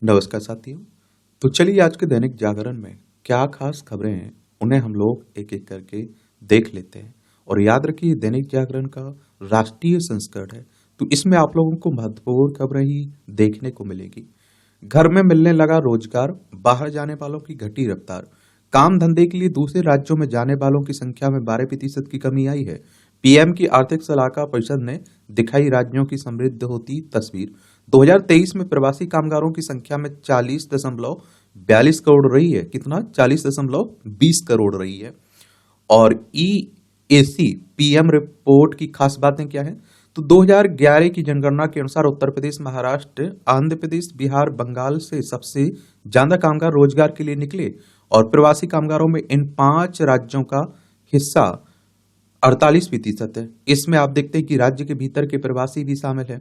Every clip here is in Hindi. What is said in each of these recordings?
नमस्कार साथियों। तो चलिए आज के दैनिक जागरण में क्या खास खबरें हैं उन्हें हम लोग एक एक करके देख लेते हैं। और याद रखिए दैनिक जागरण का राष्ट्रीय संस्करण है, तो इसमें आप लोगों को महत्वपूर्ण खबरें ही देखने को मिलेगी। घर में मिलने लगा रोजगार, बाहर जाने वालों की घटी रफ्तार। काम धंधे के लिए दूसरे राज्यों में जाने वालों की संख्या में 12% की कमी आई है। पीएम की आर्थिक सलाहकार परिषद ने दिखाई राज्यों की समृद्ध होती तस्वीर। 2023 में प्रवासी कामगारों की संख्या में 40.42 करोड़ रही है। कितना? 40.20 करोड़ रही है। और ईएसी पीएम रिपोर्ट की खास बातें क्या है? तो 2011 की जनगणना के अनुसार उत्तर प्रदेश, महाराष्ट्र, आंध्र प्रदेश, बिहार, बंगाल से सबसे ज्यादा कामगार रोजगार के लिए निकले। और प्रवासी कामगारों में इन 5 राज्यों का हिस्सा 48% है। इसमें आप देखते हैं कि राज्य के भीतर के प्रवासी भी शामिल है।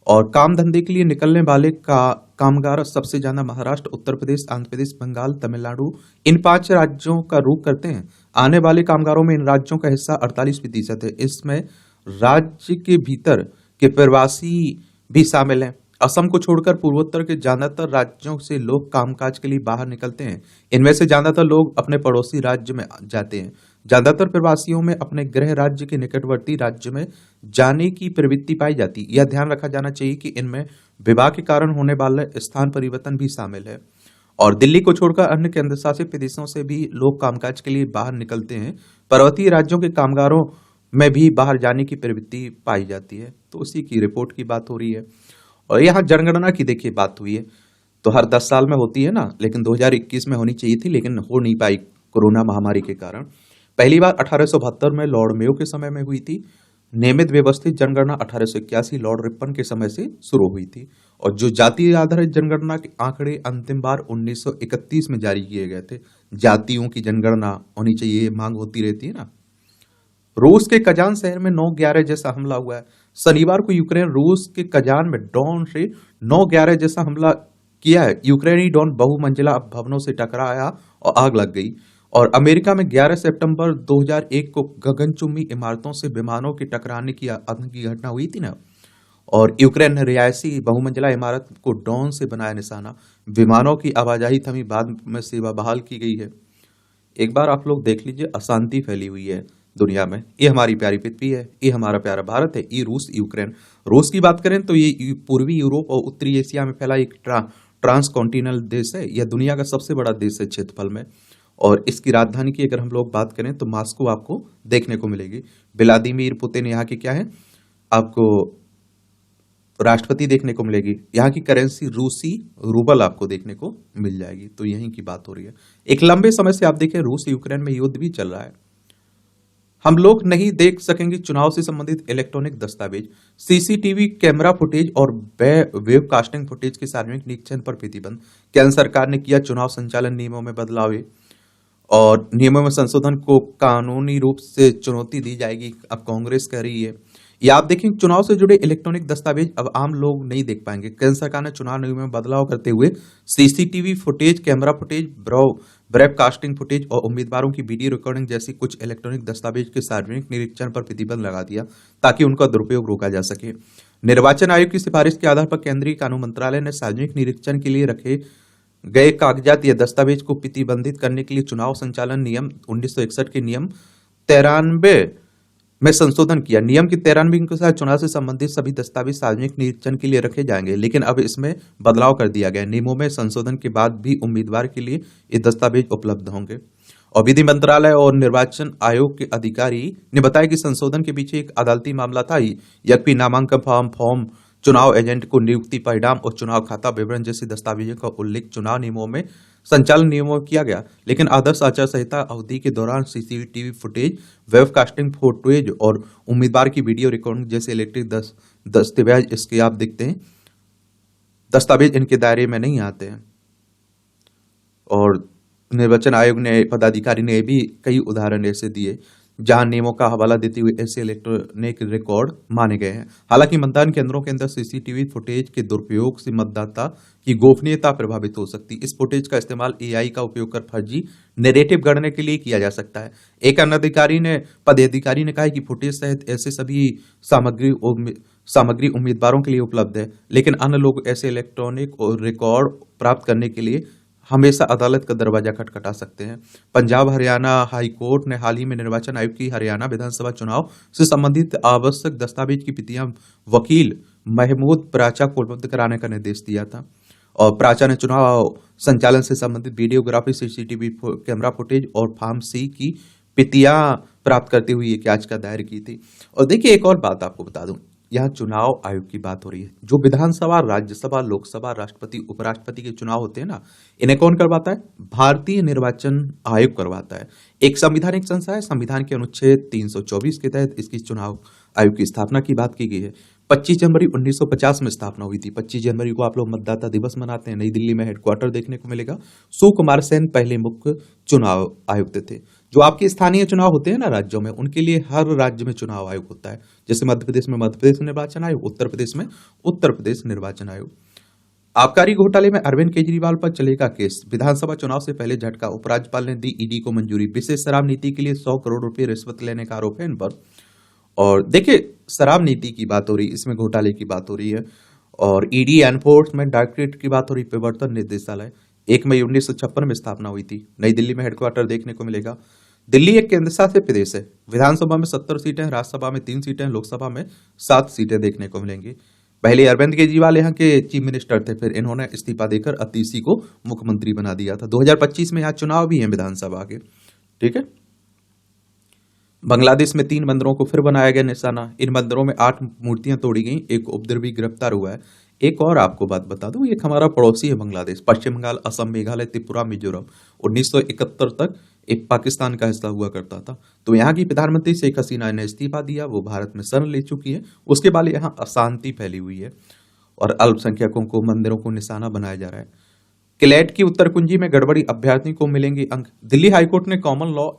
और काम धंधे के लिए निकलने वाले कामगार सबसे ज्यादा महाराष्ट्र, उत्तर प्रदेश, आंध्र प्रदेश, बंगाल, तमिलनाडु, इन 5 राज्यों का रुख करते हैं। आने वाले कामगारों में इन राज्यों का हिस्सा 48% है। इसमें राज्य के भीतर के प्रवासी भी शामिल हैं। असम को छोड़कर पूर्वोत्तर के ज्यादातर राज्यों से लोग कामकाज के लिए बाहर निकलते हैं। इनमें से ज्यादातर लोग अपने पड़ोसी राज्य में जाते हैं। ज्यादातर प्रवासियों में अपने गृह राज्य के निकटवर्ती राज्य में जाने की प्रवृत्ति पाई जाती है। यह ध्यान रखा जाना चाहिए कि इनमें विवाह के कारण होने वाले स्थान परिवर्तन भी शामिल है। और दिल्ली को छोड़कर अन्य केंद्र शासित प्रदेशों से भी लोग कामकाज के लिए बाहर निकलते हैं। पर्वतीय राज्यों के कामगारों में भी बाहर जाने की प्रवृत्ति पाई जाती है। तो उसी की रिपोर्ट की बात हो रही है। और यहाँ जनगणना की देखिए बात हुई है, तो हर 10 साल में होती है ना, लेकिन 2021 में होनी चाहिए थी, लेकिन हो नहीं पाई कोरोना महामारी के कारण। पहली बार 1872 में लॉर्ड मेयो के समय में हुई थी। नियमित व्यवस्थित जनगणना 1881 लॉर्ड रिपन के समय से शुरू हुई थी। और जो जाति आधारित जनगणना के आंकड़े अंतिम बार 1931 में जारी किए गए थे। जातियों की जनगणना होनी चाहिए, मांग होती रहती है ना। रूस के कजान शहर में 9/11 जैसा हमला हुआ है। शनिवार को यूक्रेन रूस के कजान में ड्रोन से 9/11 जैसा हमला किया है। यूक्रेनी ड्रोन बहुमंजिला भवनों से टकराया और आग लग गई। और अमेरिका में 11 सितंबर 2001 को गगनचुंबी इमारतों से विमानों के टकराने की आतंकी घटना हुई थी ना। और यूक्रेन ने रिहायशी बहुमंजिला इमारत को ड्रोन से बनाया निशाना। विमानों की आवाजाही थमी, बाद में सेवा बहाल की गई है। एक बार आप लोग देख लीजिए, अशांति फैली हुई है दुनिया में। ये हमारी प्यारी पृथ्वी है, ये हमारा प्यारा भारत है, ये रूस यूक्रेन। रूस की बात करें तो ये पूर्वी यूरोप और उत्तरी एशिया में फैला एक ट्रांस कॉन्टिनेंटल देश है। यह दुनिया का सबसे बड़ा देश है क्षेत्रफल में। और इसकी राजधानी की अगर हम लोग बात करें तो मॉस्को आपको देखने को मिलेगी। व्लादिमीर पुतिन यहाँ की क्या है, आपको राष्ट्रपति देखने को मिलेगी। यहाँ की करेंसी रूसी रूबल आपको देखने को मिल जाएगी। तो यहीं की बात हो रही है। एक लंबे समय से आप देखें रूस यूक्रेन में युद्ध भी चल रहा है। हम लोग नहीं देख सकेंगे चुनाव से संबंधित इलेक्ट्रॉनिक दस्तावेज, सीसीटीवी कैमरा फुटेज और वेबकास्टिंग फुटेज के सार्वजनिक निरीक्षण पर प्रतिबंध। केंद्र सरकार ने किया चुनाव संचालन नियमों में बदलाव और नियमों में संशोधन को कानूनी रूप से चुनौती दी जाएगी, अब कांग्रेस कह रही है। या आप देखें चुनाव से जुड़े इलेक्ट्रॉनिक दस्तावेज अब आम लोग नहीं देख पाएंगे। केंद्र सरकार ने चुनाव नियमों में बदलाव करते हुए CCTV footage, camera footage, broadcasting footage और उम्मीदवारों की वीडियो रिकॉर्डिंग जैसी कुछ इलेक्ट्रॉनिक दस्तावेज के सार्वजनिक निरीक्षण पर प्रतिबंध लगा दिया ताकि उनका दुरुपयोग रोका जा सके। निर्वाचन आयोग की सिफारिश के आधार पर केंद्रीय कानून मंत्रालय ने सार्वजनिक निरीक्षण के लिए रखे गए कागजात या दस्तावेज को प्रतिबंधित करने के लिए चुनाव संचालन नियम 1961 के नियम 93 में संशोधन किया। नियम की 93 के अनुसार चुनाव से संबंधित सभी दस्तावेज सार्वजनिक निरीक्षण के लिए रखे जाएंगे, लेकिन अब इसमें बदलाव कर दिया गया। नियमों में संशोधन के बाद भी उम्मीदवार के लिए ये दस्तावेज उपलब्ध होंगे। और विधि मंत्रालय और निर्वाचन आयोग के अधिकारी ने बताया कि संशोधन के पीछे एक अदालती मामला था। यद्यपि नामांकन फॉर्म, चुनाव एजेंट को नियुक्ति परिणाम और चुनाव खाता विवरण जैसे दस्तावेजों का उल्लेख चुनाव नियमों में संचालन नियमों में किया गया, लेकिन आदर्श आचार संहिता अवधि के दौरान सीसीटीवी फुटेज, वेबकास्टिंग फुटेज और उम्मीदवार की वीडियो रिकॉर्डिंग जैसे इलेक्ट्रिक दस्तावेज इसके आप देखते हैं दस्तावेज इनके दायरे में नहीं आते हैं। और निर्वाचन आयोग ने पदाधिकारी ने भी कई उदाहरण ऐसे दिए जहां नियमों का हवाला देते हुए ऐसे इलेक्ट्रॉनिक रिकॉर्ड माने गए हैं। हालांकि मतदान केंद्रों के अंदर सीसीटीवी फुटेज के दुरुपयोग से मतदाता की गोपनीयता प्रभावित हो सकती है। इस फुटेज का इस्तेमाल एआई का उपयोग कर फर्जी नैरेटिव गढ़ने के लिए किया जा सकता है। एक अन्य पदाधिकारी ने कहा कि फुटेज सहित ऐसे सभी सामग्री सामग्री उम्मीदवारों के लिए उपलब्ध है, लेकिन अन्य लोग ऐसे इलेक्ट्रॉनिक और रिकॉर्ड प्राप्त करने के लिए हमेशा अदालत का दरवाजा खटखटा सकते हैं। पंजाब हरियाणा हाई कोर्ट ने हाल ही में निर्वाचन आयोग की हरियाणा विधानसभा चुनाव से संबंधित आवश्यक दस्तावेज की प्रतियां वकील महमूद प्राचा को उपलब्ध कराने का निर्देश दिया था। और प्राचा ने चुनाव संचालन से संबंधित वीडियोग्राफी, सीसीटीवी कैमरा फुटेज और फॉर्म सी की प्रतियां प्राप्त करते हुए एक याचिका दायर की थी। और देखिए, एक और बात आपको बता दूं, यहाँ चुनाव आयोग की बात हो रही है। जो विधानसभा, राज्यसभा, लोकसभा, राष्ट्रपति, उपराष्ट्रपति के चुनाव होते हैं ना, इन्हें कौन करवाता है? भारतीय निर्वाचन आयोग करवाता है। एक संवैधानिक संस्था है। संविधान के अनुच्छेद 324 के तहत इसकी चुनाव आयोग की स्थापना की बात की गई है। 25 जनवरी 1950 में स्थापना हुई थी। 25 जनवरी को आप लोग मतदाता दिवस मनाते हैं। नई दिल्ली में हेडक्वार्टर देखने को मिलेगा। सुकुमार सेन पहले मुख्य चुनाव आयुक्त थे। जो आपके स्थानीय चुनाव होते हैं ना राज्यों में, उनके लिए हर राज्य में चुनाव आयोग होता है। जैसे मध्य प्रदेश में मध्य प्रदेश निर्वाचन आयोग, उत्तर प्रदेश में उत्तर प्रदेश निर्वाचन आयोग। आबकारी घोटाले में अरविंद केजरीवाल पर चलेगा केस। विधानसभा चुनाव से पहले झटका। उपराज्यपाल ने दी ईडी को मंजूरी। विशेष शराब नीति के लिए 100 करोड़ रुपए रिश्वत लेने का आरोप है इन पर। और देखिए, शराब नीति की बात हो रही है, इसमें घोटाले की बात हो रही है। और ईडी एनफोर्समेंट डायरेक्टरेट की बात हो रही है। प्रवर्तन निदेशालय 1 मई 1956 में स्थापना हुई थी। नई दिल्ली में हेडक्वार्टर देखने को मिलेगा। दिल्ली एक केंद्र शासित प्रदेश है। विधानसभा में 70 सीटें, राज्यसभा में 3 सीटें, लोकसभा में 7 सीटें देखने को मिलेंगी। पहले अरविंद केजरीवाल यहाँ के चीफ मिनिस्टर थे, फिर इन्होंने इस्तीफा देकर अतीशी को मुख्यमंत्री बना दिया था। 2025 में यहाँ चुनाव भी है विधानसभा के। ठीक है। बांग्लादेश में 3 मंदिरों को फिर बनाया गया निशाना। इन मंदिरों में 8 मूर्तियां तोड़ी गई। एक उपद्रवी गिरफ्तार हुआ है। एक और आपको बात बता दूं, एक हमारा पड़ोसी है बांग्लादेश। पश्चिम बंगाल, असम, मेघालय, त्रिपुरा, मिजोरम 1971 तक एक पाकिस्तान का हिस्सा हुआ करता था। तो यहाँ की प्रधानमंत्री शेख हसीना ने इस्तीफा दिया, वो भारत में शरण ले चुकी है। उसके बाद यहाँ अशांति फैली हुई है और अल्पसंख्यकों को, मंदिरों को निशाना बनाया जा रहा है। क्लैट की उत्तर कुंजी में गड़बड़ी, अभ्यर्थी को मिलेंगे अंक। दिल्ली हाईकोर्ट ने कॉमन लॉ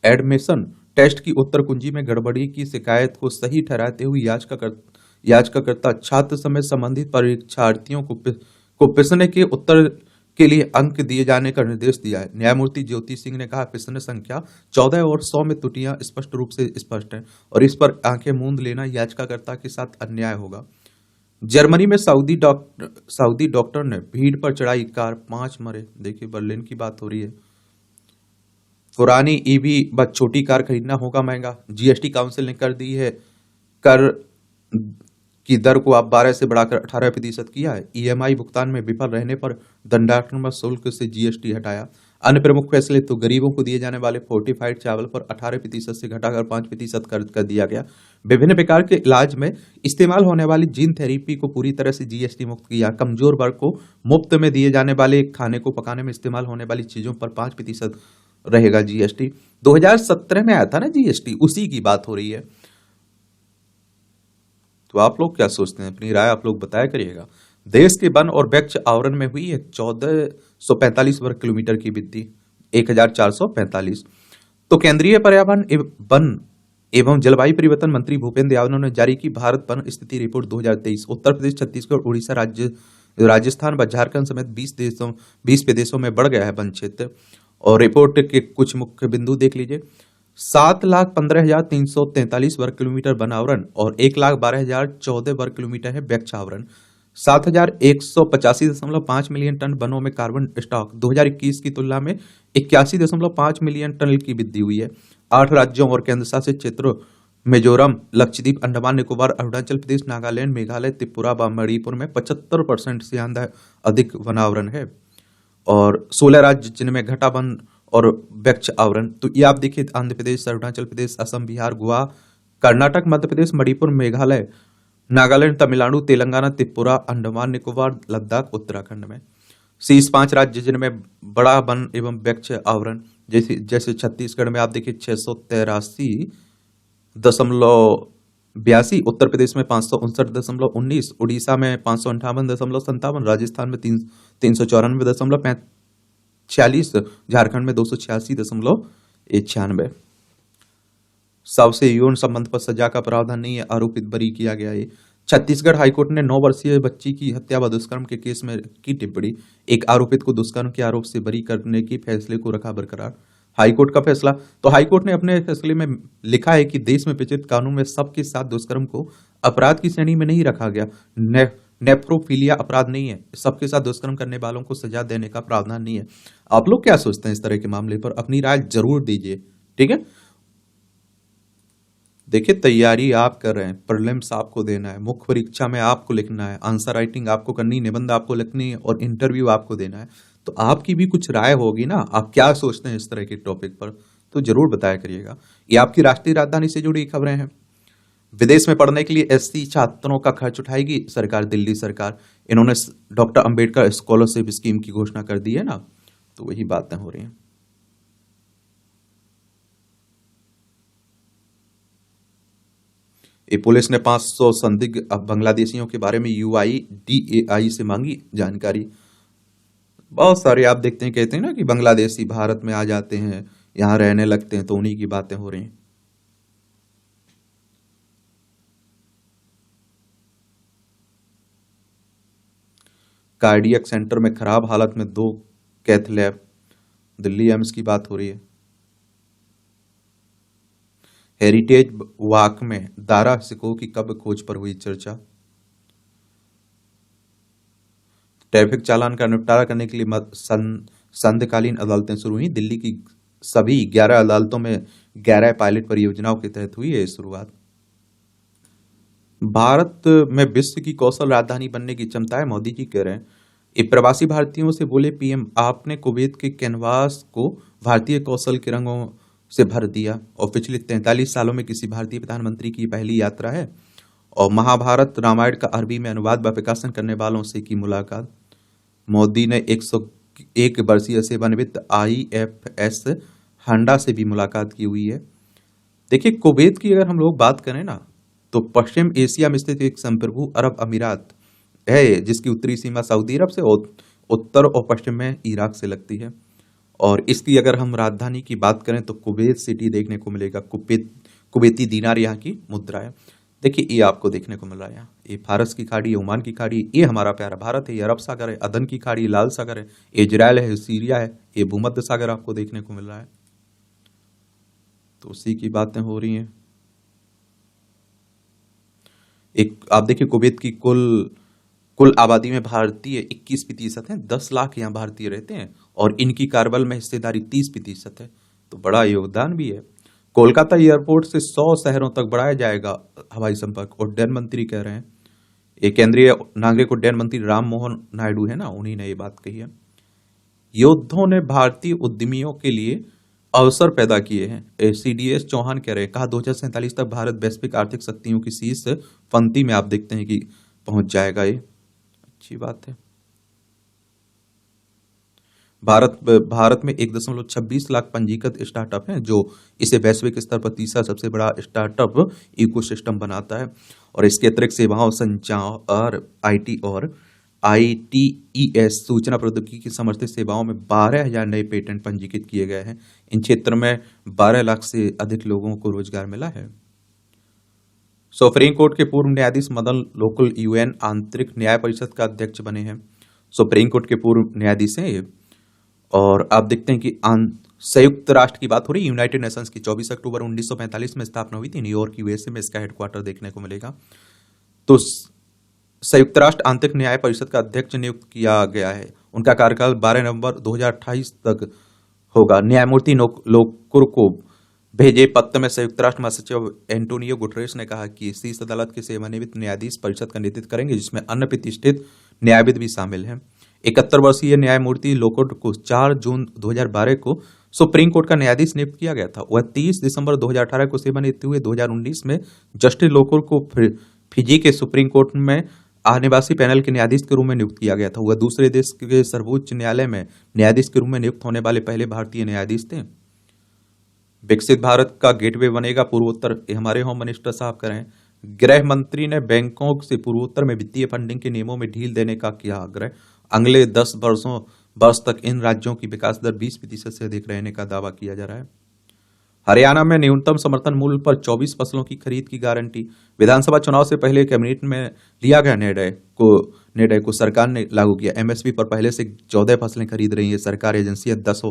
एडमिशन टेस्ट की उत्तर कुंजी में गड़बड़ी की शिकायत को सही ठहराते हुए याचिकाकर्ता छात्र समेत संबंधित परीक्षार्थियों को पिसने के उत्तर के लिए अंक दिए जाने का निर्देश दिया है। न्यायमूर्ति ज्योति सिंह ने कहा, पिसने संख्या 14 और 100 में त्रुटियां स्पष्ट रूप से स्पष्ट हैं और इस पर आंखें मूंद लेना याचिकाकर्ता के साथ अन्याय होगा। जर्मनी में सऊदी डॉक्टर ने भीड़ पर चढ़ाई कार, 5 मरे। देखिए, बर्लिन की बात हो रही है। पुरानी ईवी व छोटी कार खरीदना होगा महंगा। जीएसटी काउंसिल ने कर दी है कर की दर को अब 12 से बढ़ाकर 18% किया है। ईएमआई भुगतान में विफल रहने पर दंडात्मक शुल्क से जीएसटी हटाया। अन्य प्रमुख फैसले तो गरीबों को दिए जाने वाले फोर्टिफाइड चावल पर 18% से घटाकर 5% कर दिया गया। विभिन्न प्रकार के इलाज में इस्तेमाल होने वाली जीन थेरेपी को पूरी तरह से जीएसटी मुक्त किया। कमजोर वर्ग को मुफ्त में दिए जाने वाले खाने को पकाने में इस्तेमाल होने वाली चीजों पर 5% रहेगा जीएसटी। 2017 में आया था ना जीएसटी, उसी की बात हो रही है। तो आप लोग क्या सोचते हैं? अपनी राय आप लोग बताया करिएगा। देश के वन और वृक्ष आवरण में हुई है 1445 वर्ग किलोमीटर की वृद्धि, 1445। तो केंद्रीय पर्यावरण वन एवं जलवायु परिवर्तन मंत्री भूपेंद्र यादव ने जारी की भारत वन स्थिति रिपोर्ट 2023। उत्तर प्रदेश, छत्तीसगढ़, उड़ीसा, राजस्थान व झारखंड समेत 20 प्रदेशों में बढ़ गया है वन क्षेत्र। और रिपोर्ट के कुछ मुख्य बिंदु देख लीजिए। 7,15,343 वर्ग किलोमीटर वन आवरण और 1,12,014 वर्ग किलोमीटर है वृक्ष आवरण। 7,185.5 मिलियन टन वनों में कार्बन स्टॉक 2021 की तुलना में 81.5 मिलियन टन की वृद्धि हुई है। 8 राज्यों और केंद्र शासित क्षेत्रों मिजोरम, लक्षद्वीप, अंडमान निकोबार, अरुणाचल प्रदेश, नागालैंड, मेघालय, त्रिपुरा व मणिपुर में 75% से अधिक वनावरण है और 16 राज्य जिनमें घटा वन और वृक्ष आवरण। तो ये आप देखिए, आंध्र प्रदेश, अरुणाचल प्रदेश, असम, बिहार, गोवा, कर्नाटक, मध्य प्रदेश, मणिपुर, मेघालय, नागालैंड, तमिलनाडु, तेलंगाना, त्रिपुरा, अंडमान निकोबार, लद्दाख, उत्तराखंड में। शीर्ष 5 राज्य जिनमें बड़ा वन एवं वृक्ष आवरण, जैसे छत्तीसगढ़ में आप देखिए 683.82, उत्तर प्रदेश में 559.19, उड़ीसा में 558.57, राजस्थान में 394.46, झारखंड में 286.96। सबसे यौन संबंध पर सजा का प्रावधान नहीं है, आरोपित बरी किया गया है। छत्तीसगढ़ हाईकोर्ट ने 9 वर्षीय बच्ची की हत्या व दुष्कर्म के केस में की टिप्पणी। एक आरोपित को दुष्कर्म के आरोप से बरी करने के फैसले को रखा बरकरार। हाईकोर्ट का फैसला। तो हाईकोर्ट ने अपने फैसले में लिखा है कि देश में प्रचलित कानून में सबके साथ दुष्कर्म को अपराध की श्रेणी में नहीं रखा गया। नेफ्रोफीलिया अपराध नहीं है, सबके साथ दुष्कर्म करने वालों को सजा देने का प्रावधान नहीं है। आप लोग क्या सोचते हैं इस तरह के मामले पर? अपनी राय जरूर दीजिए, ठीक है। देखिए, तैयारी आप कर रहे हैं, प्रीलिम्स आपको देना है, मुख्य परीक्षा में आपको लिखना है, आंसर राइटिंग आपको करनी, निबंध आपको लिखनी है और इंटरव्यू आपको देना है। तो आपकी भी कुछ राय होगी ना, आप क्या सोचते हैं इस तरह के टॉपिक पर, तो जरूर बताया करिएगा। ये आपकी राष्ट्रीय राजधानी से जुड़ी खबरें हैं। विदेश में पढ़ने के लिए एससी छात्रों का खर्च उठाएगी सरकार, दिल्ली सरकार। इन्होंने डॉक्टर अंबेडकर स्कॉलरशिप स्कीम की घोषणा कर दी है ना, तो वही बातें हो रही हैं। ये पुलिस ने 500 संदिग्ध बांग्लादेशियों के बारे में यूआईडीएआई से मांगी जानकारी। बहुत सारे आप देखते हैं, कहते हैं ना कि बांग्लादेशी भारत में आ जाते हैं, यहां रहने लगते हैं, तो उन्हीं की बातें हो रही हैं। कार्डियक सेंटर में खराब हालत में 2 कैथ लैब, दिल्ली एम्स की बात हो रही है। हेरिटेज वॉक में दारा सिकोह की कब खोज पर हुई चर्चा। ट्रैफिक चालान का निपटारा करने के लिए संधिकालीन अदालतें शुरू हुई। दिल्ली की सभी 11 अदालतों में 11 पायलट परियोजनाओं के तहत हुई है शुरुआत। भारत में विश्व की कौशल राजधानी बनने की क्षमता है, मोदी जी कह रहे हैं। ये प्रवासी भारतीयों से बोले पीएम, आपने कुवैत के कैनवास को भारतीय कौशल के रंगों से भर दिया और पिछले 43 सालों में किसी भारतीय प्रधानमंत्री की पहली यात्रा है। और महाभारत रामायण का अरबी में अनुवाद व प्रकाशन करने वालों से की मुलाकात। मोदी ने 101 वर्षीय सेवानिवृत्त IFS हांडा से भी मुलाकात की हुई है। देखिए, कुवैत की अगर हम लोग बात करें ना, तो पश्चिम एशिया में स्थित एक संप्रभु अरब अमीरात है, जिसकी उत्तरी सीमा सऊदी अरब से और उत्तर और पश्चिम में इराक से लगती है। और इसकी अगर हम राजधानी की बात करें तो कुवैत सिटी देखने को मिलेगा। कुवैती दीनार यहाँ की मुद्रा है। देखिए, ये आपको देखने को मिल रहा है यहाँ। ये फारस की खाड़ी, ओमान की खाड़ी, ये हमारा प्यारा भारत है, ये अरब सागर है, अदन की खाड़ी, लाल सागर है, इजराइल है, सीरिया है, ये भूमध्य सागर आपको देखने को मिल रहा है। तो उसी की बातें हो रही हैं। एक आप देखिए, कुवैत की कुल आबादी में भारतीय 21% है, 10 लाख यहाँ भारतीय रहते हैं और इनकी कार्बल में हिस्सेदारी 30% है, तो बड़ा योगदान भी है। कोलकाता एयरपोर्ट से 100 शहरों तक बढ़ाया जाएगा हवाई संपर्क, उड्डयन मंत्री कह रहे हैं। ये केंद्रीय नागरिक उड्डयन मंत्री राम मोहन नायडू है ना, उन्हीं ने ये बात कही है। योद्धों ने भारतीय उद्यमियों के लिए अवसर पैदा किए हैं, CDS चौहान कह रहे हैं। कहा 2047 तक भारत वैश्विक आर्थिक शक्तियों की शीर्ष पंक्ति में आप देखते हैं कि पहुंच जाएगा। ये अच्छी बात है। भारत में 1.26 लाख पंजीकृत स्टार्टअप हैं, जो इसे वैश्विक स्तर पर तीसरा सबसे बड़ा स्टार्टअप इकोसिस्टम बनाता है। और इसके अतिरिक्त सेवाओं, संचार, IT और ITES सूचना प्रौद्योगिकी की समर्थित सेवाओं में 12,000 नए पेटेंट पंजीकृत किए गए हैं। इन क्षेत्र में 12 लाख से अधिक लोगों को रोजगार मिला है। सुप्रीम कोर्ट के पूर्व न्यायाधीश मदन लोकुल UN आंतरिक न्याय परिषद का अध्यक्ष बने हैं। सुप्रीम कोर्ट के पूर्व न्यायाधीश हैं ये। और आप देखते हैं कि संयुक्त राष्ट्र की बात हो रही है, यूनाइटेड नेशंस की 24 अक्टूबर 1945 में स्थापना हुई थी, न्यूयॉर्क USA में इसका हेडक्वार्टर देखने को मिलेगा। तो संयुक्त राष्ट्र आंतरिक न्याय परिषद का अध्यक्ष नियुक्त किया गया है। उनका कार्यकाल 12 नवंबर 2028 तक होगा। न्यायमूर्ति लोकुर को भेजे पत्र में संयुक्त राष्ट्र महासचिव एंटोनियो गुटरेस ने कहा कि शीर्ष अदालत के सेवानिवृत्त न्यायाधीश परिषद का नेतृत्व करेंगे, जिसमें अन्य प्रतिष्ठित न्यायविद भी शामिल हैं। 71 वर्षीय न्यायमूर्ति लोकुर को 4 जून 2012 को सुप्रीम कोर्ट का न्यायाधीश नियुक्त किया गया था। वह 30 दिसंबर 2018 को सेवानिवृत्त हुए। 2019 में जस्टिस लोकुर को फिजी के सुप्रीम कोर्ट में आदिवासी पैनल के न्यायाधीश के रूप में नियुक्त किया गया था। वह दूसरे देश के सर्वोच्च न्यायालय में न्यायाधीश के रूप में नियुक्त होने वाले पहले भारतीय न्यायाधीश थे। विकसित भारत का गेटवे बनेगा पूर्वोत्तर, हमारे होम मिनिस्टर साहब कह रहे हैं। गृह मंत्री ने बैंकों से पूर्वोत्तर में वित्तीय फंडिंग के नियमों में ढील देने का किया आग्रह। अगले 10 वर्ष तक इन राज्यों की विकास दर 20% से अधिक रहने का दावा किया जा रहा है। हरियाणा में न्यूनतम समर्थन मूल्य पर 24 फसलों की खरीद की गारंटी। विधानसभा चुनाव से पहले कैबिनेट में लिया गया निर्णय को निर्णय को सरकार ने लागू किया। एमएसपी पर पहले से 14 फसलें खरीद रही है सरकार, एजेंसियां 10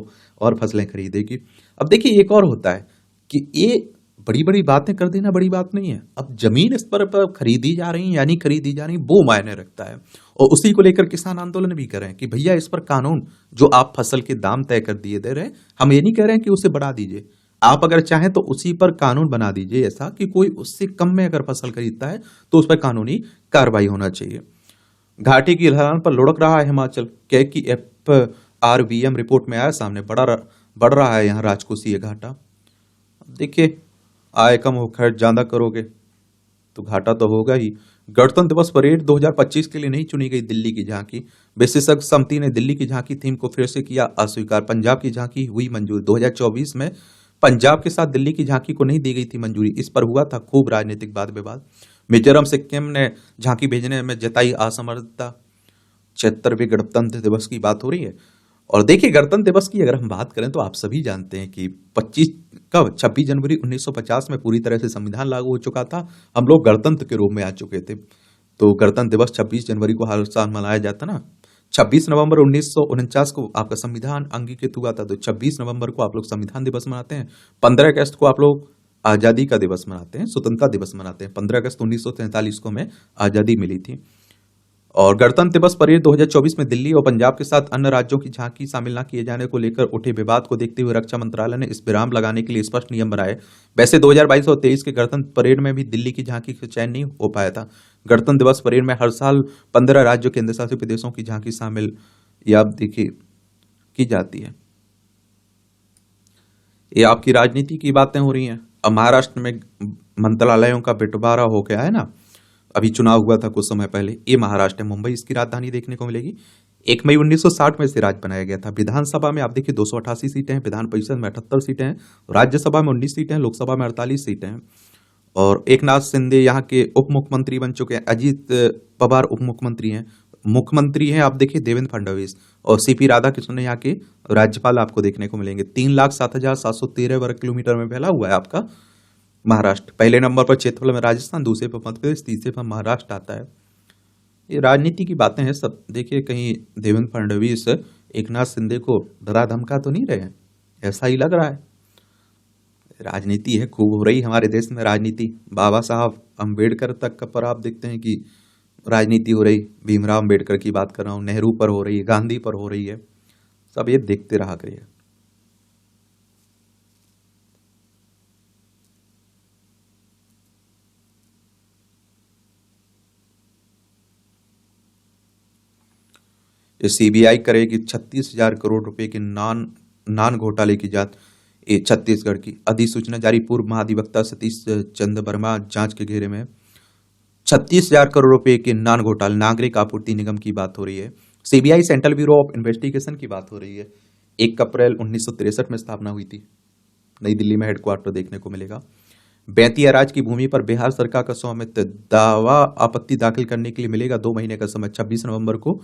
और फसलें खरीदेगी। अब देखिए एक और होता है कि ये बड़ी बड़ी बातें कर देना बड़ी बात नहीं है। अब जमीन इस पर खरीदी जा रही यानी खरीदी जा रही, वो मायने रखता है। और उसी को लेकर किसान आंदोलन भी कर रहे हैं कि भैया इस पर कानून, जो आप फसल के दाम तय कर दिए दे रहे हैं, हम ये नहीं कह रहे हैं कि उसे बढ़ा दीजिए, आप अगर चाहें तो उसी पर कानून बना दीजिए ऐसा कि कोई उससे कम में अगर फसल खरीदता है तो उस पर कानूनी कार्रवाई होना चाहिए। घाटी की ढलान पर लुढ़क रहा है हिमाचल, क्या कि FRVM रिपोर्ट में आया सामने, बढ़ रहा है यहाँ राजकोषीय घाटा। देखिए आय कम हो खर्च ज्यादा करोगे तो घाटा तो होगा ही। गणतंत्र दिवस परेड 2025 के लिए नहीं चुनी गई दिल्ली की झांकी, विशेषज्ञ समिति ने दिल्ली की झांकी थीम को फिर से किया अस्वीकार। पंजाब की झांकी हुई मंजूर। 2024 में पंजाब के साथ दिल्ली की झांकी को नहीं दी गई थी मंजूरी, इस पर हुआ था खूब राजनीतिक वाद विवाद। मिजोरम सिक्किम ने झांकी भेजने में जताई असमर्थता। 76वें गणतंत्र दिवस की बात हो रही है। और देखिए गणतंत्र दिवस की अगर हम बात करें तो आप सभी जानते हैं कि 26 जनवरी 1950 में पूरी तरह से संविधान लागू हो चुका था। हम लोग गणतंत्र के रूप में आ चुके थे। तो गणतंत्र दिवस 26 जनवरी को हर साल मनाया जाता ना। 26 नवंबर 1949 को आपका संविधान अंगीकृत हुआ था, तो 26 नवंबर को आप लोग संविधान दिवस मनाते हैं। 15 अगस्त को आप लोग आजादी का दिवस मनाते हैं, स्वतंत्रता दिवस मनाते हैं। 15 अगस्त 1947 को हमें आजादी मिली थी। और गणतंत्र दिवस परेड 2024 में दिल्ली और पंजाब के साथ अन्य राज्यों की झांकी शामिल न किए जाने को लेकर उठे विवाद को देखते हुए रक्षा मंत्रालय ने इस विराम लगाने के लिए स्पष्ट नियम बनाए। वैसे 2022 और 23 के गणतंत्र परेड में भी दिल्ली की झांकी का चयन नहीं हो पाया था। गणतंत्र दिवस परेड में हर साल 15 राज्यों केंद्र शासित प्रदेशों की झांकी शामिल या आप देखिए की जाती है। ये आपकी राजनीति की बातें हो रही हैं। अब महाराष्ट्र में मंत्रालयों का बंटवारा हो गया है ना, अभी चुनाव हुआ था कुछ समय पहले। ये महाराष्ट्र है, मुंबई इसकी राजधानी देखने को मिलेगी। 1 मई 1960 में इसे राज्य बनाया गया था। विधानसभा में आप देखिए 288 सीटें हैं, विधान परिषद में 78 सीटें हैं, राज्यसभा में 19 सीटें हैं, लोकसभा में 48 सीटें हैं। और एकनाथ शिंदे यहाँ के उप मुख्यमंत्री बन चुके हैं। अजीत पवार उप मुख्यमंत्री हैं। मुख्यमंत्री हैं आप देखिए देवेंद्र फडणवीस। और CP राधाकृष्णन यहाँ के राज्यपाल आपको देखने को मिलेंगे। 3,07,713 वर्ग किलोमीटर में फैला हुआ है आपका महाराष्ट्र। पहले नंबर पर क्षेत्रफल में राजस्थान, दूसरे पर मध्य प्रदेश, तीसरे पर महाराष्ट्र आता है। ये राजनीति की बातें हैं सब। देखिए कहीं देवेंद्र फडणवीस एकनाथ शिंदे को डरा धमका तो नहीं रहे हैं, ऐसा ही लग रहा है। राजनीति है, खूब हो रही हमारे देश में राजनीति। बाबा साहब अम्बेडकर तक पर आप देखते हैं कि राजनीति हो रही। भीमराव अम्बेडकर की बात कर रहा हूँ, नेहरू पर हो रही है, गांधी पर हो रही है। सब ये देखते रहा करिए। CBI करेगी 36,000 करोड़ रुपए के नान घोटाले की जांच। छत्तीसगढ़ की अधिसूचना जारी, पूर्व महाधिवक्ता सतीश चंद्र वर्मा जांच के घेरे में। 36,000 करोड़ रुपए के नान घोटाले, नागरिक आपूर्ति निगम की बात हो रही है। CBI central bureau of investigation की बात हो रही है। 1 अप्रैल 1963 में स्थापना हुई थी। नई दिल्ली में हेडक्वार्टर देखने को मिलेगा। बेतिया राज्य की भूमि पर बिहार सरकार का स्वामित्व, दावा आपत्ति दाखिल करने के लिए मिलेगा 2 महीने का समय। 26 नवंबर को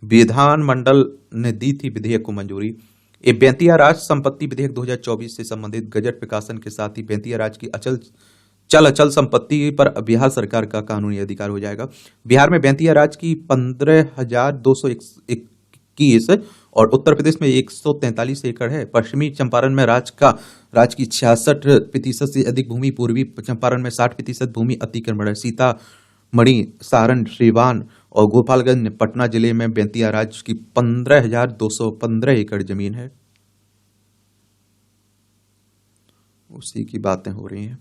विधानमंडल ने दी थी विधेयक को मंजूरी। ये बेतिया राज्य संपत्ति विधेयक 2024 से संबंधित गजट प्रकाशन के साथ ही बेतिया राज्य की अचल संपत्ति पर बिहार सरकार का कानूनी अधिकार हो जाएगा। बिहार में बेतिया राज्य की 15,221 और उत्तर प्रदेश में 143 एकड़ है। पश्चिमी चंपारण में राज्य की 66% से अधिक भूमि, पूर्वी चंपारण में 60% भूमि अतिक्रमण है। सीतामढ़ी, सारण, सीवान और गोपालगंज, पटना जिले में बेतिया राज्य की 15,215 एकड़ जमीन है। उसी की बातें हो रही हैं।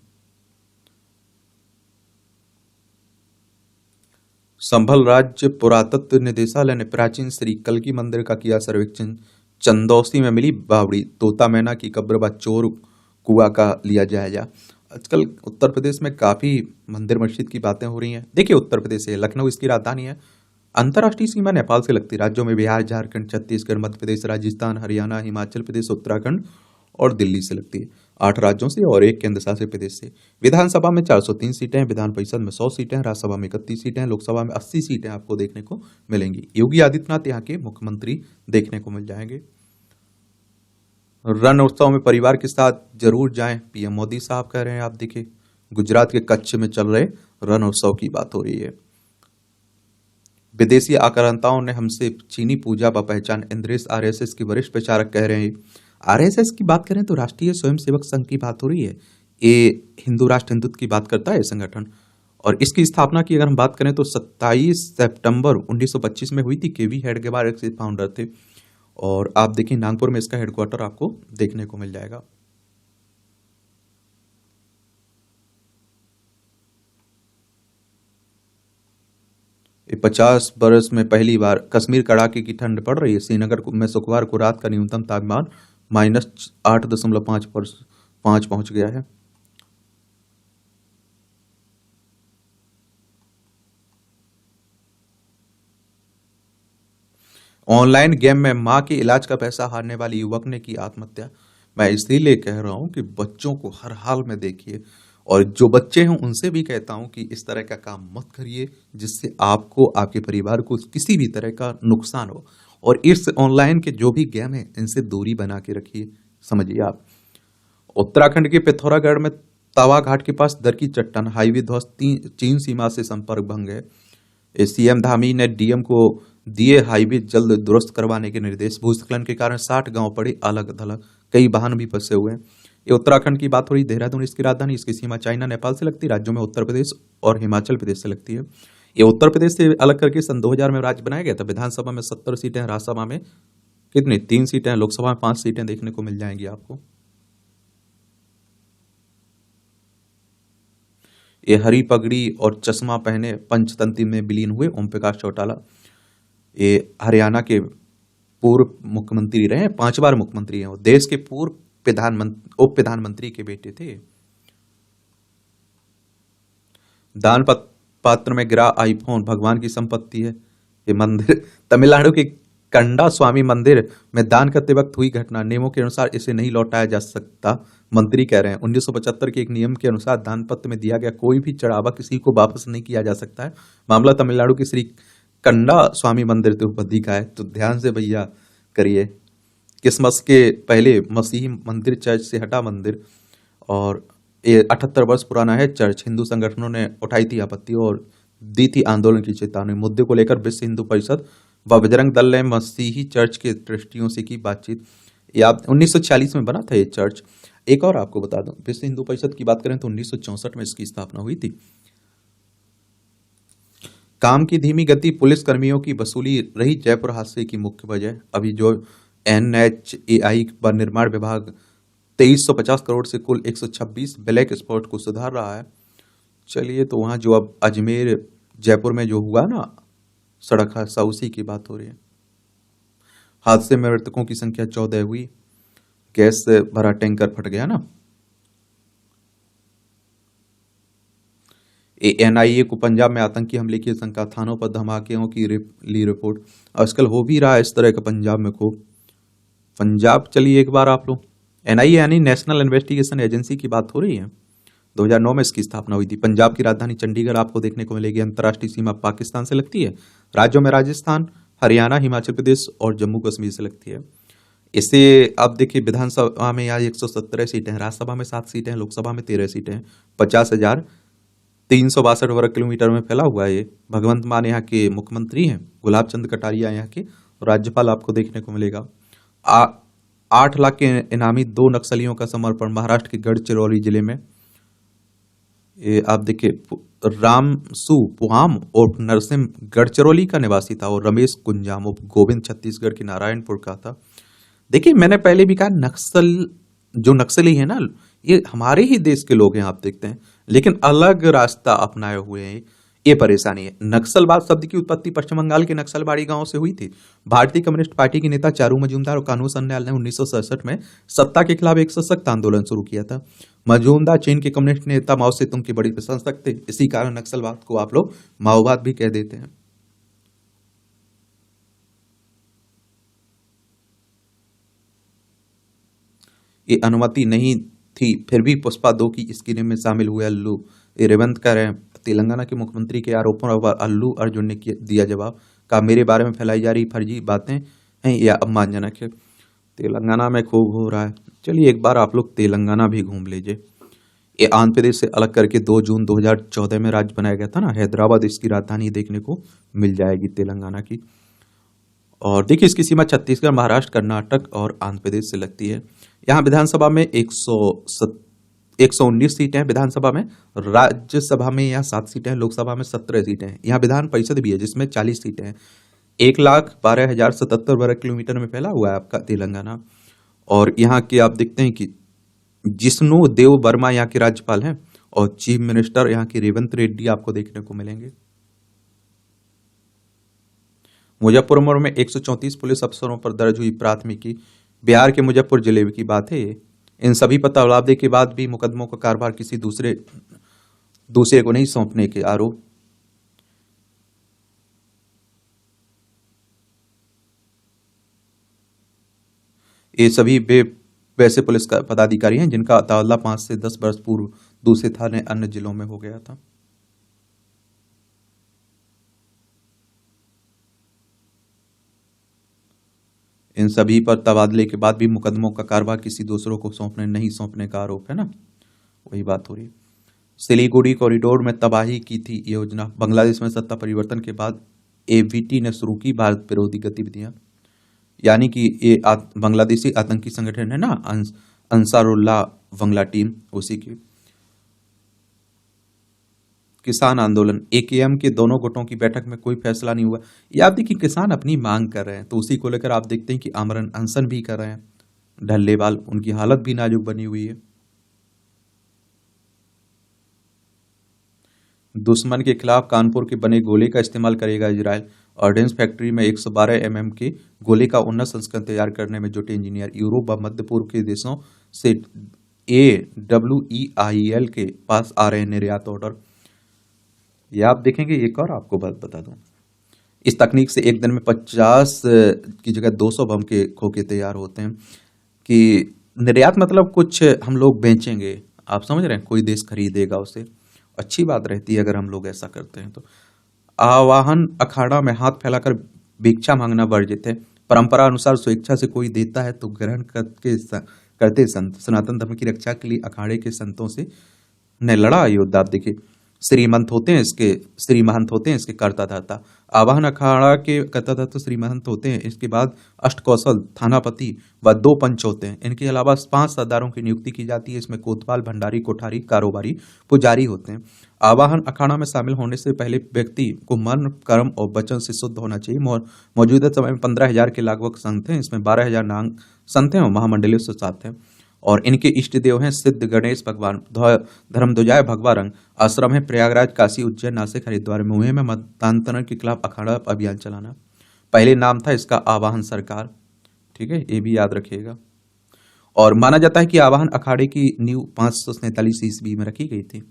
संभल राज्य पुरातत्व निदेशालय ने प्राचीन श्री कल्की मंदिर का किया सर्वेक्षण। चंदौसी में मिली बावड़ी, तोता मैना की कब्र व चोर कुआ का लिया जायजा। आजकल उत्तर प्रदेश में काफी मंदिर मस्जिद की बातें हो रही हैं। देखिए उत्तर प्रदेश है, लखनऊ इसकी राजधानी है। अंतर्राष्ट्रीय सीमा नेपाल से लगती राज्यों में बिहार, झारखंड, छत्तीसगढ़, मध्य प्रदेश, राजस्थान, हरियाणा, हिमाचल प्रदेश, उत्तराखंड और दिल्ली से लगती है। 8 राज्यों से और 1 केंद्र शासित प्रदेश से। विधानसभा में 403 सीटें हैं, विधान परिषद में 100 सीटें हैं, राज्यसभा में 31 सीटें हैं, लोकसभा में 80 सीटें आपको देखने को मिलेंगी। योगी आदित्यनाथ यहाँ के मुख्यमंत्री देखने को मिल जाएंगे। रण उत्सव में परिवार के साथ जरूर जाएं, PM मोदी साहब कह रहे हैं। आप देखिए गुजरात के कच्छ में चल रहे रण उत्सव की बात हो रही है। विदेशी आक्रांताओं ने हमसे चीनी पूजा व पहचान, इंद्रेश आरएसएस के वरिष्ठ प्रचारक कह रहे हैं। आरएसएस की बात करें तो राष्ट्रीय स्वयंसेवक संघ की बात हो रही है। ये हिंदू राष्ट्र हिंदुत्व की बात करता है संगठन। और इसकी स्थापना की अगर हम बात करें तो 27 सितंबर 1925 में हुई थी। केवी हेडगेवार इसके फाउंडर थे। और आप देखिए नागपुर में इसका हेडक्वार्टर आपको देखने को मिल जाएगा। ये 50 बरस में पहली बार कश्मीर कड़ाके की ठंड पड़ रही है। श्रीनगर में शुक्रवार को रात का न्यूनतम तापमान -8.5 पहुंच गया है। ऑनलाइन गेम में मां के इलाज का पैसा हारने वाले युवक ने की आत्महत्या। मैं इसीलिए कह रहा हूं कि बच्चों को हर हाल में देखिए, और जो बच्चे हैं उनसे भी कहता हूं कि इस तरह का काम मत करिए जिससे आपको, आपके परिवार को किसी भी तरह का नुकसान हो। और इस ऑनलाइन के जो भी गेम है इनसे दूरी बना के रखिए। समझिए आप। उत्तराखंड के पिथौरागढ़ में तवा घाट के पास दर की चट्टान, हाईवे ध्वस्त, चीन सीमा से संपर्क भंग है। सीएम धामी ने डीएम को दिए हाईवे जल्द दुरुस्त करवाने के निर्देश। भूस्खलन के कारण 60 गांव पड़े अलग थलग, कई वाहन भी फंसे हुए हैं। ये उत्तराखंड की बात हो रही। देहरादून इसकी राजधानी, इसकी सीमा चाइना नेपाल से लगती है। राज्यों में उत्तर प्रदेश और हिमाचल प्रदेश से लगती है। ये उत्तर प्रदेश से अलग करके सन 2000 में राज्य बनाया गया था। विधानसभा में 70 सीटें, राज्यसभा में कितनी, 3 सीटें, लोकसभा में 5 सीटें देखने को मिल जाएंगी आपको। ये हरी पगड़ी और चश्मा पहने पंचतंत्र में विलीन हुए ओम प्रकाश चौटाला। ये हरियाणा के पूर्व मुख्यमंत्री रहे, 5 बार मुख्यमंत्री हैं। वो देश के पूर्व उप प्रधानमंत्री के बेटे थे। दान पात्र में गिरा आईफोन, भगवान की संपत्ति है। ये मंदिर तमिलनाडु के कंडा स्वामी मंदिर में दान करते वक्त हुई घटना। नियमों के अनुसार इसे नहीं लौटाया जा सकता, मंत्री कह रहे हैं। 1975 के एक नियम के अनुसार दान पत्र में दिया गया कोई भी चढ़ावा किसी को वापस नहीं किया जा सकता है। मामला तमिलनाडु के श्री कंडा स्वामी मंदिर तिरुपति का है। तो ध्यान से भैया करिए। क्रिसमस के पहले मसीही मंदिर चर्च से हटा मंदिर, और ये 78 वर्ष पुराना है चर्च। हिंदू संगठनों ने उठाई थी आपत्ति और दी थी आंदोलन की चेतावनी। मुद्दे को लेकर विश्व हिंदू परिषद व बजरंग दल ने मसीही चर्च के ट्रस्टियों से की बातचीत। ये आप 1946 में बना था ये चर्च। एक और आपको बता दूं, विश्व हिंदू परिषद की बात करें तो 1964 में इसकी स्थापना हुई थी। काम की धीमी गति पुलिस कर्मियों की वसूली रही जयपुर हादसे की मुख्य वजह। अभी जो NHAI व निर्माण विभाग 2350 करोड़ से कुल 126 ब्लैक स्पॉट को सुधार रहा है। चलिए, तो वहां जो अब अजमेर जयपुर में जो हुआ ना सड़क हादसा, उसी की बात हो रही है। हादसे में मृतकों की संख्या 14 हुई। गैस से भरा टैंकर फट गया ना। NIA को पंजाब में आतंकी हमले की आशंका, थानों पर धमाकों की ली रिपोर्ट। आजकल हो भी रहा है इस तरह का पंजाब में खूब। पंजाब चलिए एक बार आप लोग, NIA यानी नेशनल इन्वेस्टिगेशन एजेंसी की बात हो रही है। 2009 में इसकी स्थापना हुई थी। पंजाब की राजधानी चंडीगढ़ आपको देखने को मिलेगी। अंतर्राष्ट्रीय सीमा पाकिस्तान से लगती है। राज्यों में राजस्थान, हरियाणा, हिमाचल प्रदेश और जम्मू कश्मीर से लगती है। इसे आप देखिए, विधानसभा में यहाँ 117 सीटें हैं, राज्यसभा में 7 सीटें हैं, लोकसभा में 13 सीटें हैं। 50,362 वर्ग किलोमीटर में फैला हुआ है ये। भगवंत मान यहाँ के मुख्यमंत्री हैं, गुलाब चंद कटारिया यहाँ के राज्यपाल आपको देखने को मिलेगा। 8 लाख के इनामी 2 नक्सलियों का समर्पण महाराष्ट्र के गढ़चिरौली जिले में। ये आप देखिए, रामसू पुहाम और नरसिंह गढ़चिरौली का निवासी था, और रमेश कुंजाम और गोविंद छत्तीसगढ़ के नारायणपुर का था। देखिए, मैंने पहले भी कहा, नक्सली है ना, ये हमारे ही देश के लोग हैं आप देखते हैं, लेकिन अलग रास्ता अपनाए हुए हैं। ये परेशानी है। नक्सलवाद शब्द की उत्पत्ति पश्चिम बंगाल के नक्सलबाड़ी गांव से हुई थी। भारतीय कम्युनिस्ट पार्टी के नेता चारू मजूमदार और कानून सन्याल ने 1967 में सत्ता के खिलाफ एक सशक्त आंदोलन शुरू किया था। मजूमदार चीन के कम्युनिस्ट नेता माओ सेतुंग के बड़ी प्रशंसक थे। इसी कारण नक्सलवाद को आप लोग माओवाद भी कह देते हैं। ये अनुमति नहीं थी, फिर भी पुष्पा 2 की स्क्रीनिंग में शामिल हुए अल्लू। ये रेवंत कर रहे हैं। तेलंगाना के मुख्यमंत्री के आरोपों पर अल्लू अर्जुन ने दिया जवाब। कहा, मेरे बारे में फैलाई जा रही फर्जी बातें हैं या अपमानजनक है। तेलंगाना में खूब हो रहा है। चलिए एक बार आप लोग तेलंगाना भी घूम लीजिए। ये आंध्र प्रदेश से अलग करके 2 जून 2014 में राज्य बनाया गया था ना। हैदराबाद इसकी राजधानी देखने को मिल जाएगी तेलंगाना की। और देखिए इसकी सीमा छत्तीसगढ़, महाराष्ट्र, कर्नाटक और आंध्र प्रदेश से लगती है। यहाँ विधानसभा में 119 सीटें हैं विधानसभा में। राज्यसभा में यहाँ 7 सीटें हैं। लोकसभा में 17 सीटें हैं। यहाँ विधान परिषद भी है जिसमें 40 सीटें हैं। 1,12,077 वर्ग किलोमीटर में फैला हुआ है आपका तेलंगाना। और यहाँ के आप देखते हैं कि जिष्णु देव वर्मा यहाँ के राज्यपाल हैं और चीफ मिनिस्टर यहाँ की रेवंत रेड्डी आपको देखने को मिलेंगे। मुजफ्फरपुर में 134 पुलिस अफसरों पर दर्ज हुई प्राथमिकी। बिहार के मुजफ्फरपुर जिले की बात है ये। इन सभी पर तबादले के बाद भी मुकदमों का कारभार किसी दूसरे को नहीं सौंपने के आरोप। ये सभी वैसे पुलिस का पदाधिकारी हैं जिनका तबादला 5 से 10 वर्ष पूर्व दूसरे थाने अन्य जिलों में हो गया था। इन सभी पर तबादले के बाद भी मुकदमों का कारभार किसी दूसरों को नहीं सौंपने का आरोप है ना। वही बात हो रही है। सिलीगुड़ी कॉरिडोर में तबाही की थी योजना। बांग्लादेश में सत्ता परिवर्तन के बाद एवीटी ने शुरू की भारत विरोधी गतिविधियां। यानी कि ये बांग्लादेशी आतंकी संगठन है ना, अंसारुल्लाह बांग्ला टीम, उसी की। किसान आंदोलन, एकेएम के दोनों गुटों की बैठक में कोई फैसला नहीं हुआ। ये आप देखिए किसान अपनी मांग कर रहे हैं तो उसी को लेकर आप देखते हैं कि आमरण अनशन भी कर रहे हैं। ढल्लेवाल, उनकी हालत भी नाजुक बनी हुई है। दुश्मन के खिलाफ कानपुर के बने गोले का इस्तेमाल करेगा इजरायल। ऑर्डिनेंस फैक्ट्री में 112 mm के गोले का उन्नत संस्करण तैयार करने में जुटे इंजीनियर। यूरोप व मध्य पूर्व के देशों से AWEIL के पास आ रहे हैं निर्यात ऑर्डर। ये आप देखेंगे। एक और आपको बात बता दूं, इस तकनीक से एक दिन में 50 की जगह 200 बम के खोखे तैयार होते हैं। कि निर्यात मतलब कुछ हम लोग बेचेंगे, आप समझ रहे हैं, कोई देश खरीदेगा उसे। अच्छी बात रहती है अगर हम लोग ऐसा करते हैं तो। आवाहन अखाड़ा में हाथ फैलाकर भिक्षा मांगना वर्जित है। परंपरा अनुसार स्वेच्छा से कोई देता है तो ग्रहण करते संत। सनातन धर्म की रक्षा के लिए अखाड़े के संतों से ने लड़ा योद्धा। आप देखिए श्रीमंत होते हैं इसके कर्ता धर्ता। आवाहन अखाड़ा के कर्ता धर्ता श्रीमंत होते हैं। इसके बाद अष्टकौशल, थानापति व 2 पंच होते हैं। इनके अलावा 5 सरदारों की नियुक्ति की जाती है। इसमें कोतवाल, भंडारी, कोठारी, कारोबारी, पुजारी होते हैं। आवाहन अखाड़ा में शामिल होने से पहले व्यक्ति को मन, कर्म और वचन से शुद्ध होना चाहिए। मौजूदा समय में 15,000 के लगभग संत हैं। इसमें 12,000 नाग संत हैं और महामंडलियों से 7 हैं। और इनके इष्ट देव हैं सिद्ध गणेश भगवान, धर्मध्वजाय भगवा रंग। आश्रम है प्रयागराज, काशी, उज्जैन, नासिक, हरिद्वार। मुहिम में मतांतरण के खिलाफ अखाड़ा अभियान चलाना। पहले नाम था इसका आवाहन सरकार। ठीक है, ये भी याद रखिएगा। और माना जाता है कि आवाहन अखाड़े की नींव 547 ईस्वी में रखी गई थी।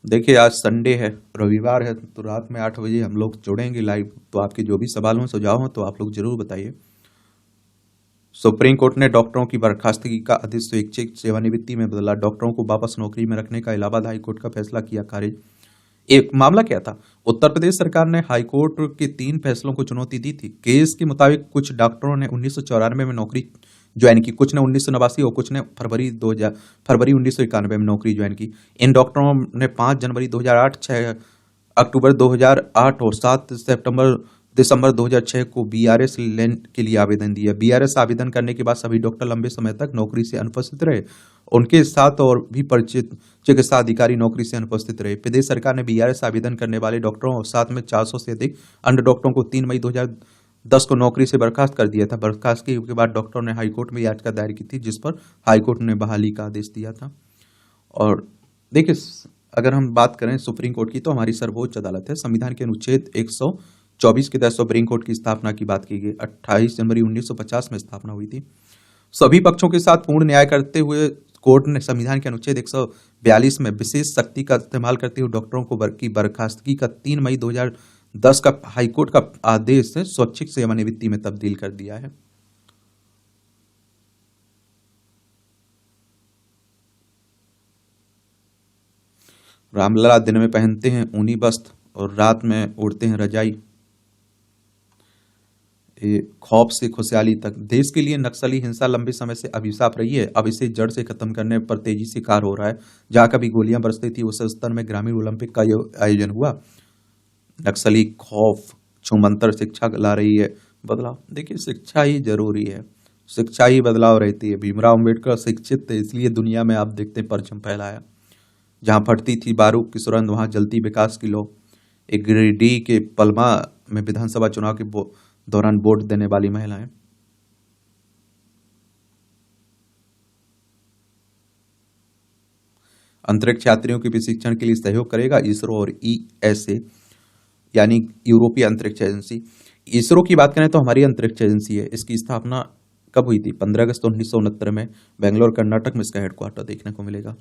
देखिए आज संडे है, रविवार है, तो रात में 8 बजे हम लोग जुड़ेंगे लाइव। तो आपके जो भी सवाल हो, सुझाव हो, तो आप लोग जरूर बताइए। सुप्रीम कोर्ट ने डॉक्टरों की बर्खास्तगी का आदेश स्वैच्छिक सेवानिवृत्ति में बदला। डॉक्टरों को वापस नौकरी में रखने का इलाहाबाद हाईकोर्ट का फैसला किया खारिज। एक मामला क्या था, उत्तर प्रदेश सरकार ने हाईकोर्ट के 3 फैसलों को चुनौती दी थी। केस के मुताबिक कुछ डॉक्टरों ने 1994 में नौकरी ज्वाइन की, कुछ ने 1989 और कुछ ने फरवरी 1991 में नौकरी ज्वाइन की। इन डॉक्टरों ने 5 जनवरी 2008, 6 अक्टूबर 2008 और 7 दिसंबर 2006 को BRS के लिए आवेदन दिया। BRS आवेदन करने के बाद सभी डॉक्टर लंबे समय तक नौकरी से अनुपस्थित रहे। उनके साथ और भी परिचित चिकित्सा अधिकारी नौकरी से अनुपस्थित रहे। प्रदेश सरकार ने BRS आवेदन करने वाले डॉक्टरों और साथ में 400 से अधिक अन्य डॉक्टरों को 3 मई 2010 को नौकरी से बर्खास्त कर दिया था। बर्खास्तगी के बाद डॉक्टरों ने हाईकोर्ट में याचिका दायर की थी, जिस पर हाईकोर्ट ने बहाली का आदेश दिया था। और देखिए अगर हम बात करें सुप्रीम कोर्ट की, तो हमारी सर्वोच्च अदालत है। संविधान के अनुच्छेद 124 के तहत सुप्रीम कोर्ट की स्थापना की बात की गई। 28 जनवरी 1950 में स्थापना हुई थी। सभी पक्षों के साथ पूर्ण न्याय करते हुए कोर्ट ने संविधान के अनुच्छेद 142 में विशेष शक्ति का इस्तेमाल करते हुए डॉक्टरों को बर्खास्तगी का 3 मई 2010 का हाईकोर्ट का आदेश स्वैच्छिक सेवानिवृत्ति में तब्दील कर दिया है। रामलला दिन में पहनते हैं ऊनी वस्त्र और रात में ओढ़ते हैं रजाई। खौफ से खुशहाली तक, देश के लिए नक्सली हिंसा लंबे समय से अभिशाप रही है। अब इसे जड़ से खत्म करने पर तेजी से कार्य हो रहा है। जहां कभी गोलियां बरसती थी, उस स्तर में ग्रामीण ओलंपिक का आयोजन हुआ। नक्सली खौफ छूमंतर शिक्षा ला रही है बदलाव। देखिए, शिक्षा ही जरूरी है, शिक्षा ही बदलाव रहती है। भीमराव अम्बेडकर शिक्षित थे, इसलिए दुनिया में आप देखते हैं परचम फहलाया। जहां फटती थी बारूद की सुरंग, वहां जलती विकास की लौ। एक गिरिडीह के पलमा में विधानसभा चुनाव के दौरान वोट देने वाली महिलाएं। अंतरिक्ष यात्रियों के प्रशिक्षण के लिए सहयोग करेगा इसरो और ईएसए, यानी यूरोपीय अंतरिक्ष एजेंसी। इसरो की बात करें तो हमारी अंतरिक्ष एजेंसी है। इसकी स्थापना कब हुई थी? 15 अगस्त 1969 में बेंगलोर कर्नाटक में इसका हेडक्वार्टर देखने को मिलेगा।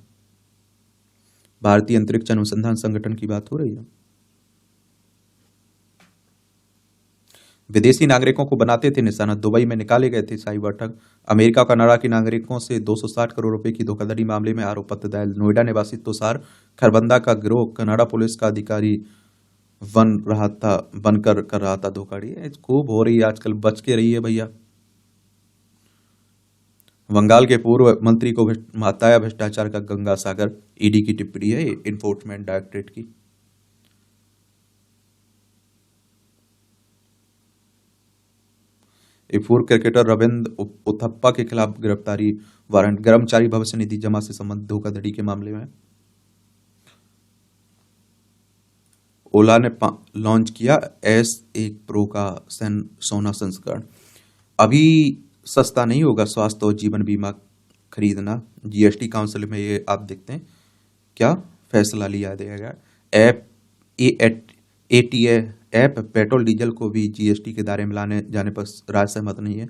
भारतीय अंतरिक्ष अनुसंधान संगठन की बात हो रही है। विदेशी नागरिकों को बनाते थे निशाना, दुबई में निकाले गए थे साइबर ठग। अमेरिका और कनाडा के नागरिकों से 260 करोड़ रुपए की धोखाधड़ी मामले में आरोप पत्र दायर। नोएडा निवासी तुषार खरबंदा का गिरोह कनाडा पुलिस का अधिकारी बनकर कर रहा था धोखाधड़ी। खूब हो रही है आजकल, बच के रही है भैया। बंगाल के पूर्व मंत्री को बताया भ्रष्टाचार का गंगा सागर, ईडी की टिप्पणी है इन्फोर्समेंट डायरेक्टरेट की। पूर्व क्रिकेटर रविंद्र उथप्पा के खिलाफ गिरफ्तारी वारंट, कर्मचारी भविष्य निधि जमा से संबंधित धोखाधड़ी के मामले में। ओला ने लॉन्च किया S1 प्रो का सोना संस्करण। अभी सस्ता नहीं होगा स्वास्थ्य और जीवन बीमा खरीदना। जीएसटी काउंसिल में ये आप देखते हैं क्या फैसला लिया गया। एटीए ऐप पेट्रोल डीजल को भी जीएसटी के दायरे में लाने जाने पर राज्य सहमत नहीं है।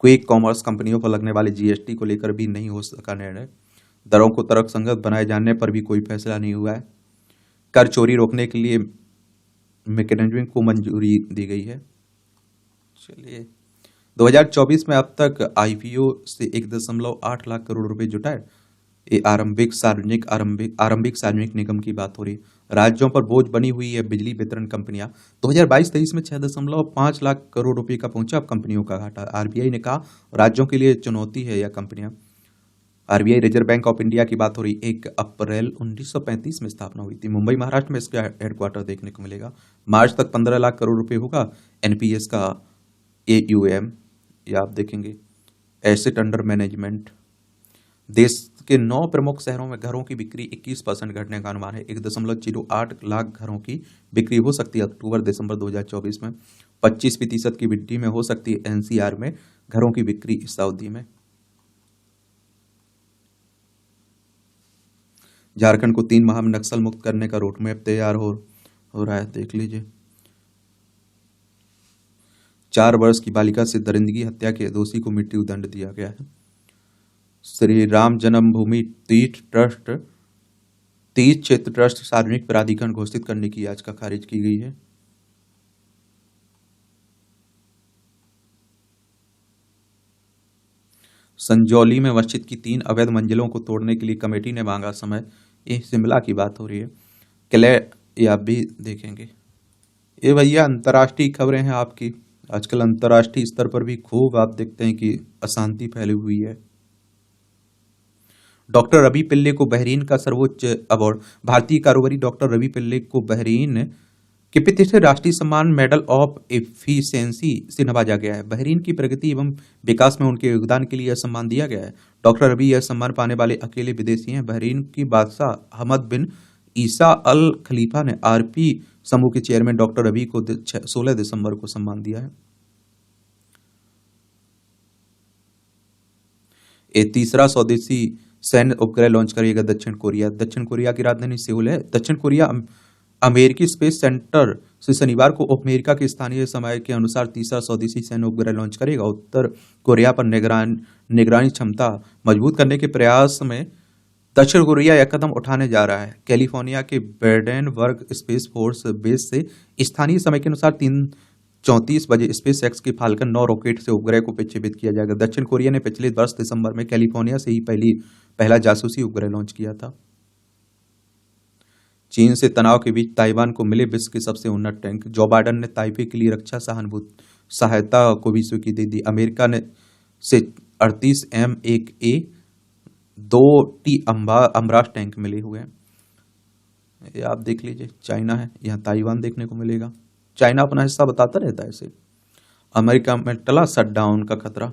क्विक कॉमर्स कंपनियों पर लगने वाले जीएसटी को लेकर भी नहीं हो सका निर्णय। दरों को तर्कसंगत बनाए जाने पर भी कोई फैसला नहीं हुआ है। कर चोरी रोकने के लिए मैकेनिज्म को मंजूरी दी गई है। चलिए, 2024 में अब तक आईपीओ से 1.8 लाख करोड़ रुपए जुटाए। ये आरंभिक सार्वजनिक निगम की बात हो रही है। राज्यों पर बोझ बनी हुई है बिजली वितरण कंपनियां। 2022-23 में 6.5 लाख करोड़ रुपए का पहुंचा अब कंपनियों का घाटा। आरबीआई ने कहा राज्यों के लिए चुनौती है यह कंपनियां। RBI reserve bank of India की बात हो रही। 1 अप्रैल 1935 में स्थापना हुई थी। मुंबई महाराष्ट्र में इसका हेडक्वार्टर देखने को मिलेगा। मार्च तक 15 लाख करोड़ रुपए होगा एनपीएस का एयूएम, या आप देखेंगे एसेट अंडर मैनेजमेंट। देश के 9 प्रमुख शहरों में घरों की बिक्री 21% घटने का अनुमान है। 1.08 लाख घरों की बिक्री हो सकती है अक्टूबर दिसंबर 2024 में। 25% की वृद्धि में हो सकती है एनसीआर में घरों की बिक्री इस अवधि में। झारखंड को 3 माह में नक्सल मुक्त करने का रोडमैप तैयार हो रहा है, देख लीजिए। 4 वर्ष की बालिका से दरिंदगी हत्या के दोषी को मृत्यु दंड दिया गया है। श्री राम जन्मभूमि तीर्थ क्षेत्र ट्रस्ट सार्वजनिक प्राधिकरण घोषित करने की याचिका खारिज की गई है। संजौली में मस्जिद की 3 अवैध मंजिलों को तोड़ने के लिए कमेटी ने मांगा समय। ये शिमला की बात हो रही है। ये आप भी देखेंगे। ये भैया अंतर्राष्ट्रीय खबरें हैं आपकी। आजकल अंतर्राष्ट्रीय स्तर पर भी खूब आप देखते हैं कि अशांति फैली हुई है। डॉक्टर रवि पिल्ले को बहरीन का सर्वोच्च अवार्ड। भारतीय कारोबारी डॉक्टर रवि पिल्ले को बहरीन के प्रतिष्ठित राष्ट्रीय सम्मान मेडल ऑफ एफिशिएंसी से नवाजा गया है। बहरीन की प्रगति एवं विकास में उनके योगदान के लिए यह सम्मान दिया गया है। डॉक्टर रवि यह सम्मान पाने वाले अकेले विदेशी हैं। बहरीन की बादशाह हमद बिन ईसा अल खलीफा ने आरपी समूह के चेयरमैन डॉक्टर रवि को 16 दिसंबर को सम्मान दिया है। ये तीसरा स्वदेशी सैन्य उपग्रह लॉन्च करेगा दक्षिण कोरिया। दक्षिण कोरिया की राजधानी सेउल है। दक्षिण कोरिया अमेरिकी स्पेस सेंटर से शनिवार को अमेरिका के स्थानीय समय के अनुसार तीसरा स्वदेशी सैन्य उपग्रह लॉन्च करेगा। उत्तर कोरिया पर निगरानी क्षमता मजबूत करने के प्रयास में दक्षिण कोरिया यह कदम उठाने जा रहा है। कैलिफोर्निया के ब्रेडेनबर्ग स्पेस फोर्स बेस से स्थानीय समय के अनुसार 3:34 बजे स्पेस एक्स की फाल्कन 9 रॉकेट से उपग्रह को प्रक्षेपित किया जाएगा। दक्षिण कोरिया ने पिछले वर्ष दिसंबर में कैलिफोर्निया से ही पहला जासूसी उपग्रह लॉन्च किया था। चीन से तनाव के बीच ताइवान को मिले विश्व के सबसे उन्नत टैंक। जो बाइडन ने ताइपे के लिए रक्षा सहायता को भी स्वीकृति दी। अमेरिका ने से 38 M1A 2T अमराज टैंक मिले हुए हैं। ये आप देख लीजिए, चाइना है, यहाँ ताइवान देखने को मिलेगा। चाइना अपना हिस्सा बताता रहता है इसे। अमेरिका में टला शटडाउन का खतरा,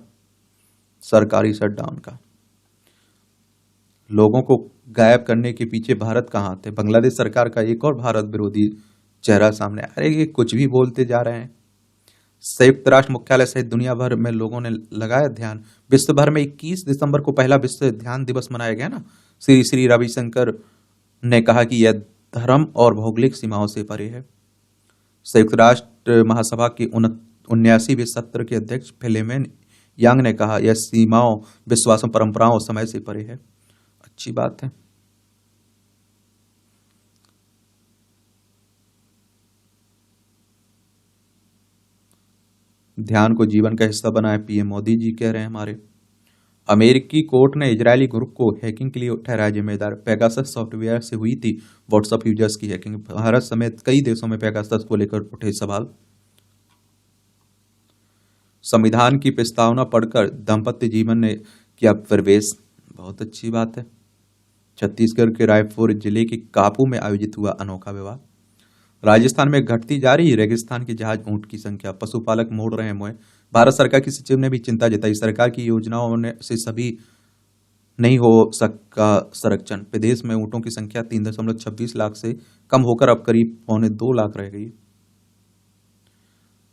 सरकारी शटडाउन का। लोगों को गायब करने के पीछे भारत का हाथ है। बांग्लादेश सरकार का एक और भारत विरोधी चेहरा सामने। अरे ये कुछ भी बोलते जा रहे हैं। संयुक्त राष्ट्र मुख्यालय सहित दुनिया भर में लोगों ने लगाया ध्यान। विश्व भर में 21 दिसंबर को पहला विश्व ध्यान दिवस मनाया गया ना। श्री श्री रविशंकर ने कहा कि यह धर्म और भौगोलिक सीमाओं से परे है। संयुक्त राष्ट्र महासभा के 79वें सत्र के अध्यक्ष फिलेमेन यांग ने कहा यह सीमाओं, विश्वासों, परंपराओं और समय से परे है। अच्छी बात है। ध्यान को जीवन का हिस्सा बनाए, पीएम मोदी जी कह रहे हैं हमारे। अमेरिकी कोर्ट ने इजरायली ग्रुप को हैकिंग के लिए ठहराया जिम्मेदार। पेगासस सॉफ्टवेयर से हुई थी व्हाट्सएप यूजर्स की हैकिंग। भारत समेत कई देशों में पेगासस को लेकर उठे सवाल। संविधान की प्रस्तावना पढ़कर दाम्पत्य जीवन ने किया प्रवेश, बहुत अच्छी बात है। छत्तीसगढ़ के रायपुर जिले के कापू में आयोजित हुआ अनोखा विवाह। राजस्थान में घटती जा रही रेगिस्तान के जहाज ऊंट की संख्या, पशुपालक मोड़ रहे मुंह। भारत सरकार की सचिव ने भी चिंता जताई। सरकार की योजनाओं से सभी नहीं हो सका संरक्षण। प्रदेश में ऊंटों की संख्या 3.26 लाख से कम होकर अब करीब 1.25 लाख रह गई।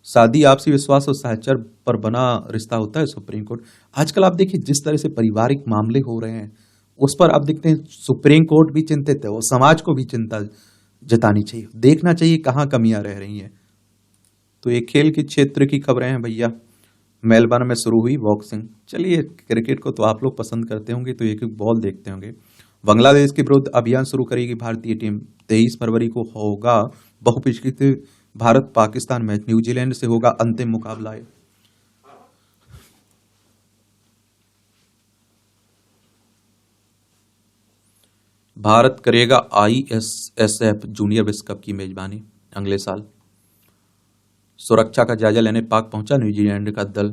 शादी आपसी विश्वास और सहचर पर बना रिश्ता होता है। सुप्रीम कोर्ट आजकल आप देखिए जिस तरह से पारिवारिक मामले हो रहे हैं उस पर अब देखते हैं सुप्रीम कोर्ट भी चिंतित है और समाज को भी चिंता जतानी चाहिए, देखना चाहिए कहाँ कमियां रह रही हैं। तो ये खेल के क्षेत्र की खबरें हैं भैया। मेलबर्न में शुरू हुई बॉक्सिंग। चलिए, क्रिकेट को तो आप लोग पसंद करते होंगे तो एक एक बॉल देखते होंगे। बांग्लादेश के विरुद्ध अभियान शुरू करेगी भारतीय टीम। 23 फरवरी को होगा बहुपिछली भारत पाकिस्तान मैच। न्यूजीलैंड से होगा अंतिम मुकाबला। भारत करेगा ISSF जूनियर विश्व कप की मेजबानी अगले साल। सुरक्षा का जायजा लेने पाक पहुंचा न्यूजीलैंड का दल।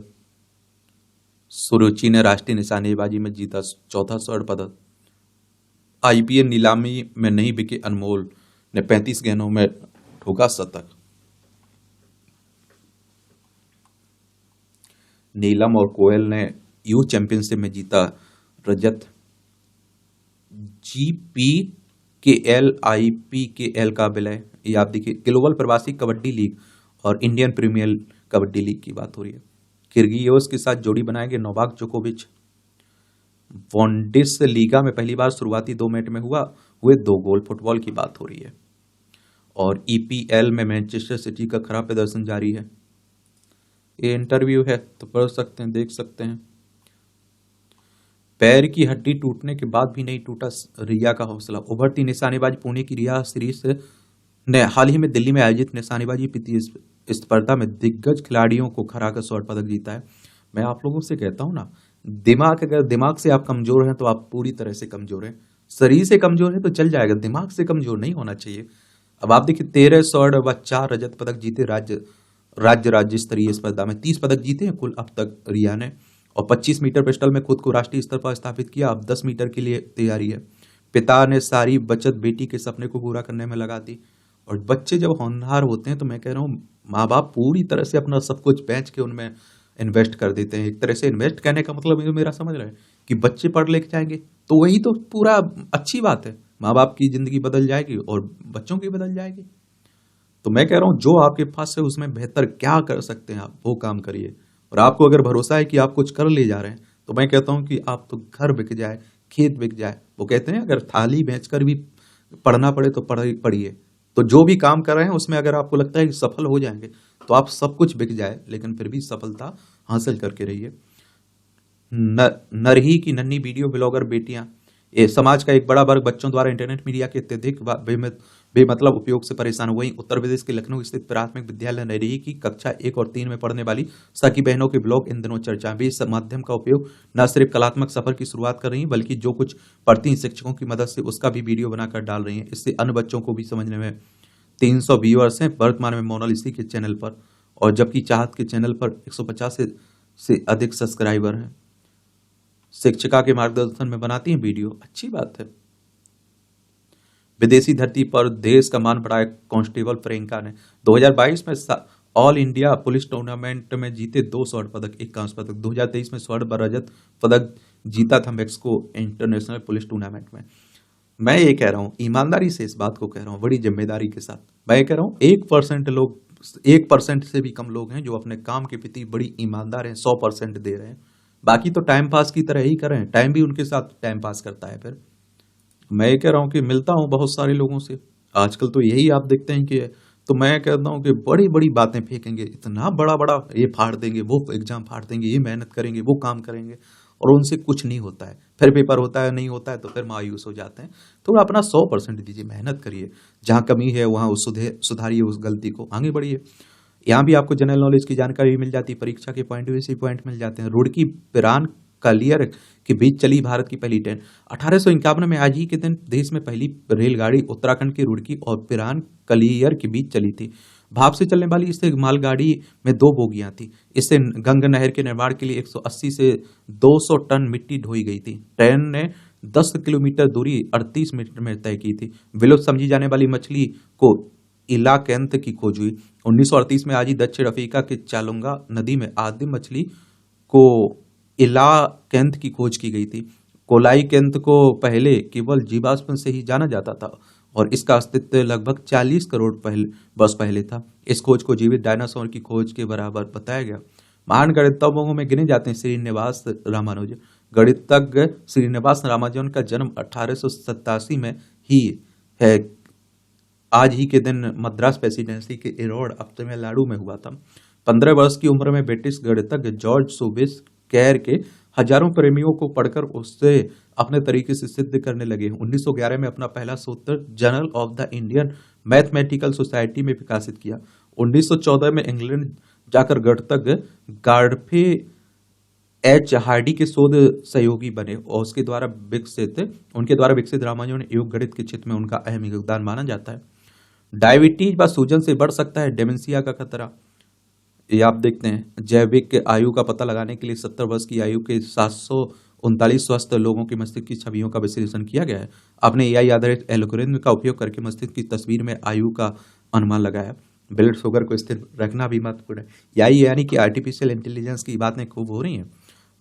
सुरुचि ने राष्ट्रीय निशानेबाजी में जीता चौथा स्वर्ण पदक। IPL नीलामी में नहीं बिके अनमोल ने 35 गेंदों में ठोका शतक। नीलम और कोयल ने यू चैंपियनशिप में जीता रजत। GPKL IPKL का विलय, ये आप देखिए। ग्लोबल प्रवासी कबड्डी लीग और इंडियन प्रीमियर कबड्डी लीग की बात हो रही है। किर्गियोस के साथ जोड़ी बनाएंगे नोवाक जोकोविच। बुंडेस लीगा में पहली बार शुरुआती 2 मैच में हुए 2 गोल। फुटबॉल की बात हो रही है। और EPL में मैनचेस्टर सिटी का खराब प्रदर्शन जारी है। ये इंटरव्यू है तो पढ़ सकते हैं, देख सकते हैं। पैर की हड्डी टूटने के बाद भी नहीं टूटा रिया का हौसला। उभरती निशानेबाज पुणे की रिया सीरीज ने हाल ही में दिल्ली में आयोजित निशानेबाजी स्पर्धा में दिग्गज खिलाड़ियों को हराकर स्वर्ण पदक जीता है। मैं आप लोगों से कहता हूं ना, अगर दिमाग से आप कमजोर हैं तो आप पूरी तरह से कमजोर हैं। शरीर से कमजोर है तो चल जाएगा, दिमाग से कमजोर नहीं होना चाहिए। अब आप देखिए 13 स्वर्ण व 4 रजत पदक जीते राज्य स्तरीय स्पर्धा में। 30 पदक जीते हैं कुल अब तक रिया ने। और 25 मीटर पिस्टल में खुद को राष्ट्रीय स्तर पर स्थापित किया। अब 10 मीटर के लिए तैयारी है। पिता ने सारी बचत बेटी के सपने को पूरा करने में लगा दी। और बच्चे जब होनहार होते हैं तो मैं कह रहा हूँ माँ बाप पूरी तरह से अपना सब कुछ बेच के उनमें इन्वेस्ट कर देते हैं। एक तरह से इन्वेस्ट करने का मतलब मेरा समझ रहे हैं कि बच्चे पढ़ लिख जाएंगे तो वही तो पूरा अच्छी बात है। माँ बाप की जिंदगी बदल जाएगी और बच्चों की बदल जाएगी। तो मैं कह रहा हूँ जो आपके पास है उसमें बेहतर क्या कर सकते हैं आप वो काम करिए। और आपको अगर भरोसा है कि आप कुछ कर ले जा रहे हैं तो मैं कहता हूं कि आप तो घर बिक जाए, खेत बिक जाए। वो कहते हैं अगर थाली बेचकर भी पढ़ना पड़े तो पढ़िए। तो जो भी काम कर रहे हैं उसमें अगर आपको लगता है कि सफल हो जाएंगे तो आप सब कुछ बिक जाए, लेकिन फिर भी सफलता हासिल करके रहिए। नरही की नन्ही वीडियो ब्लॉगर बेटियां, ये समाज का एक बड़ा वर्ग बच्चों द्वारा इंटरनेट मीडिया के अत्यधिक बेमतलब उपयोग से परेशान। वहीं उत्तर प्रदेश के लखनऊ स्थित प्राथमिक विद्यालय नरही की कक्षा 1 और 3 में पढ़ने वाली सखी बहनों के ब्लॉग इन दिनों चर्चा में। इस माध्यम का उपयोग न सिर्फ कलात्मक सफर की शुरुआत कर रही हैं, बल्कि जो कुछ पढ़ती हैं शिक्षकों की मदद से उसका भी वीडियो बनाकर डाल रही हैं। इससे अन्य बच्चों को भी समझने में 300 व्यूअर्स हैं वर्तमान में मोनालिसा के चैनल पर, और जबकि चाहत के चैनल पर 150 से अधिक सब्सक्राइबर हैं। शिक्षिका के मार्गदर्शन में बनाती हैं वीडियो, अच्छी बात है। विदेशी धरती पर देश का मान बढ़ाया कांस्टेबल प्रियंका ने। 2022 में ऑल इंडिया पुलिस टूर्नामेंट में जीते 2 स्वर्ण पदक, 1 कांस्य पदक। 2023 में स्वर्ण व रजत पदक जीता था मैक्सिको इंटरनेशनल पुलिस टूर्नामेंट में। मैं ये कह रहा हूँ, ईमानदारी से इस बात को कह रहा हूँ, बड़ी जिम्मेदारी के साथ मैं ये कह रहा हूँ, 1% लोग, 1% से भी कम लोग हैं जो अपने काम के प्रति बड़ी ईमानदार हैं, 100% दे रहे हैं। बाकी तो टाइम पास की तरह ही कर रहे हैं, टाइम भी उनके साथ टाइम पास करता है। फिर मैं ये कह रहा हूँ कि मिलता हूँ बहुत सारे लोगों से, आजकल तो यही आप देखते हैं कि, तो मैं कहता हूँ कि बड़ी बड़ी बातें फेंकेंगे, इतना बड़ा बड़ा ये फाड़ देंगे, वो एग्जाम फाड़ देंगे, ये मेहनत करेंगे, वो काम करेंगे, और उनसे कुछ नहीं होता है। फिर पेपर होता है, नहीं होता है, तो फिर मायूस हो जाते हैं। तो अपना 100% दीजिए, मेहनत करिए, जहाँ कमी है वहाँ सुधारिए, उस गलती को, आगे बढ़िए। यहाँ भी आपको जनरल नॉलेज की जानकारी मिल जाती है, परीक्षा के पॉइंट वैसे पॉइंट मिल जाते हैं। रुड़की पिरान कलियर के बीच चली भारत की पहली ट्रेन। 1851 में आज ही के दिन देश में पहली रेलगाड़ी उत्तराखंड के रुड़की और पिरान कलियर के बीच चली थी। भाप से चलने वाली इस मालगाड़ी में 2 बोगियां थी। इससे गंगा नहर के निर्माण के लिए 180 से 200 टन मिट्टी ढोई गई थी। ट्रेन ने 10 किलोमीटर दूरी 38 मिनट में तय की थी। विलुप्त समझी जाने वाली मछली को इलाकेंत की खोज हुई। 1938 में आज ही दक्षिण अफ्रीका के चालुंगा नदी में आदिम मछली को इलाकेंत की खोज की गई थी। कोलाइकेंत को पहले केवल जीवाश्म से ही जाना जाता था और इसका अस्तित्व लगभग 40 करोड़ वर्ष पहले था। इस खोज को जीवित डायनासोर की खोज के बराबर बताया गया। महान गणितज्ञों में गिने जाते हैं श्रीनिवास रामानुजन। गणितज्ञ श्रीनिवास रामानुजन का जन्म 1887 में ही है। आज ही के दिन मद्रास प्रेसिडेंसी के इरोड अब तमिलनाडु में हुआ था। 15 वर्ष की उम्र में ब्रिटिश गणितज्ञ जॉर्ज सोबिस कैर के हजारों प्रेमियों को पढ़कर उससे अपने तरीके से सिद्ध करने लगे। 1911 में अपना पहला सूत्र journal of the Indian mathematical society में प्रकाशित किया। 1914 में इंग्लैंड जाकर गणितज्ञ गाडफे एच हार्डी के शोध सहयोगी बने और उनके द्वारा विकसित रामानुजन योग गणित के क्षेत्र में उनका अहम योगदान माना जाता है। डायबिटीज व सूजन से बढ़ सकता है डेमेंशिया का खतरा। ये आप देखते हैं, जैविक आयु का पता लगाने के लिए 70 वर्ष की आयु के 739 स्वस्थ लोगों के मस्तिष्क की छवियों का विश्लेषण किया गया है। आपने एआई आधारित एल्गोरिथम का उपयोग करके मस्तिष्क की तस्वीर में आयु का अनुमान लगाया। ब्लड शुगर को स्थिर रखना भी महत्वपूर्ण है। यही यानी कि आर्टिफिशियल इंटेलिजेंस की बातें खूब हो रही हैं।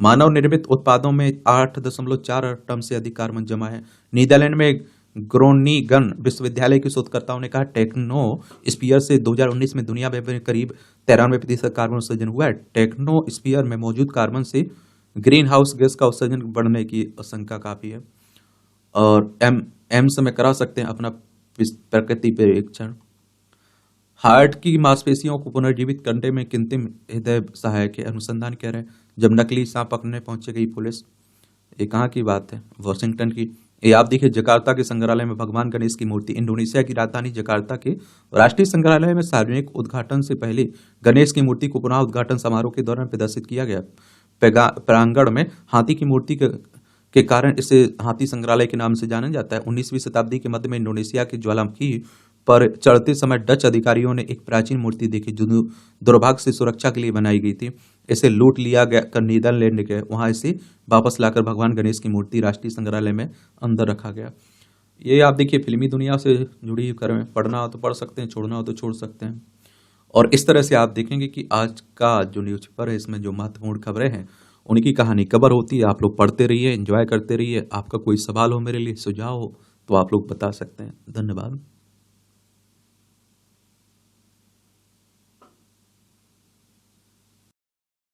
मानव निर्मित उत्पादों में 8.4 अरब टन से अधिक कार्बन जमा है। नीदरलैंड में ग्रोनिंगन विश्वविद्यालय के शोधकर्ताओं ने कहा टेक्नो स्पीयर से 2019 में दुनिया भर में करीब 93% कार्बन उत्सर्जन हुआ है। टेक्नो स्पीयर में मौजूद कार्बन से ग्रीन हाउस गैस का उत्सर्जन बढ़ने की आशंका काफी है। और एम्स में करा सकते हैं अपना प्रकृति परीक्षण। हार्ट की मांसपेशियों को पुनर्जीवित करने में कृत्रिम हृदय सहायक है, अनुसंधान कह रहे हैं। जब नकली सांप पकड़ने पहुंचे गई पुलिस, ये कहाँ की बात है, वाशिंगटन की। ये आप देखिए, जकार्ता के संग्रहालय में भगवान गणेश की मूर्ति। इंडोनेशिया की राजधानी जकार्ता के राष्ट्रीय संग्रहालय में सार्वजनिक उद्घाटन से पहले गणेश की मूर्ति को पुनः उद्घाटन समारोह के दौरान प्रदर्शित किया गया। प्रांगण में हाथी की मूर्ति के कारण इसे हाथी संग्रहालय के नाम से जाना जाता है। 19वीं शताब्दी के मध्य में इंडोनेशिया के ज्वालामुखी पर चढ़ते समय डच अधिकारियों ने एक प्राचीन मूर्ति देखी जो दुर्भाग्य से सुरक्षा के लिए बनाई गई थी। इसे लूट लिया गया कर नीदरलैंड गए, वहां इसे वापस लाकर भगवान गणेश की मूर्ति राष्ट्रीय संग्रहालय में अंदर रखा गया। ये आप देखिए, फिल्मी दुनिया से जुड़ी करें, पढ़ना हो तो पढ़ सकते हैं, छोड़ना हो तो छोड़ सकते हैं। और इस तरह से आप देखेंगे कि आज का जो न्यूज़पेपर है, इसमें जो महत्वपूर्ण खबरें हैं उनकी कहानी कवर होती है। आप लोग पढ़ते रहिए, एंजॉय करते रहिए। आपका कोई सवाल हो मेरे लिए, सुझाव हो, तो आप लोग बता सकते हैं। धन्यवाद।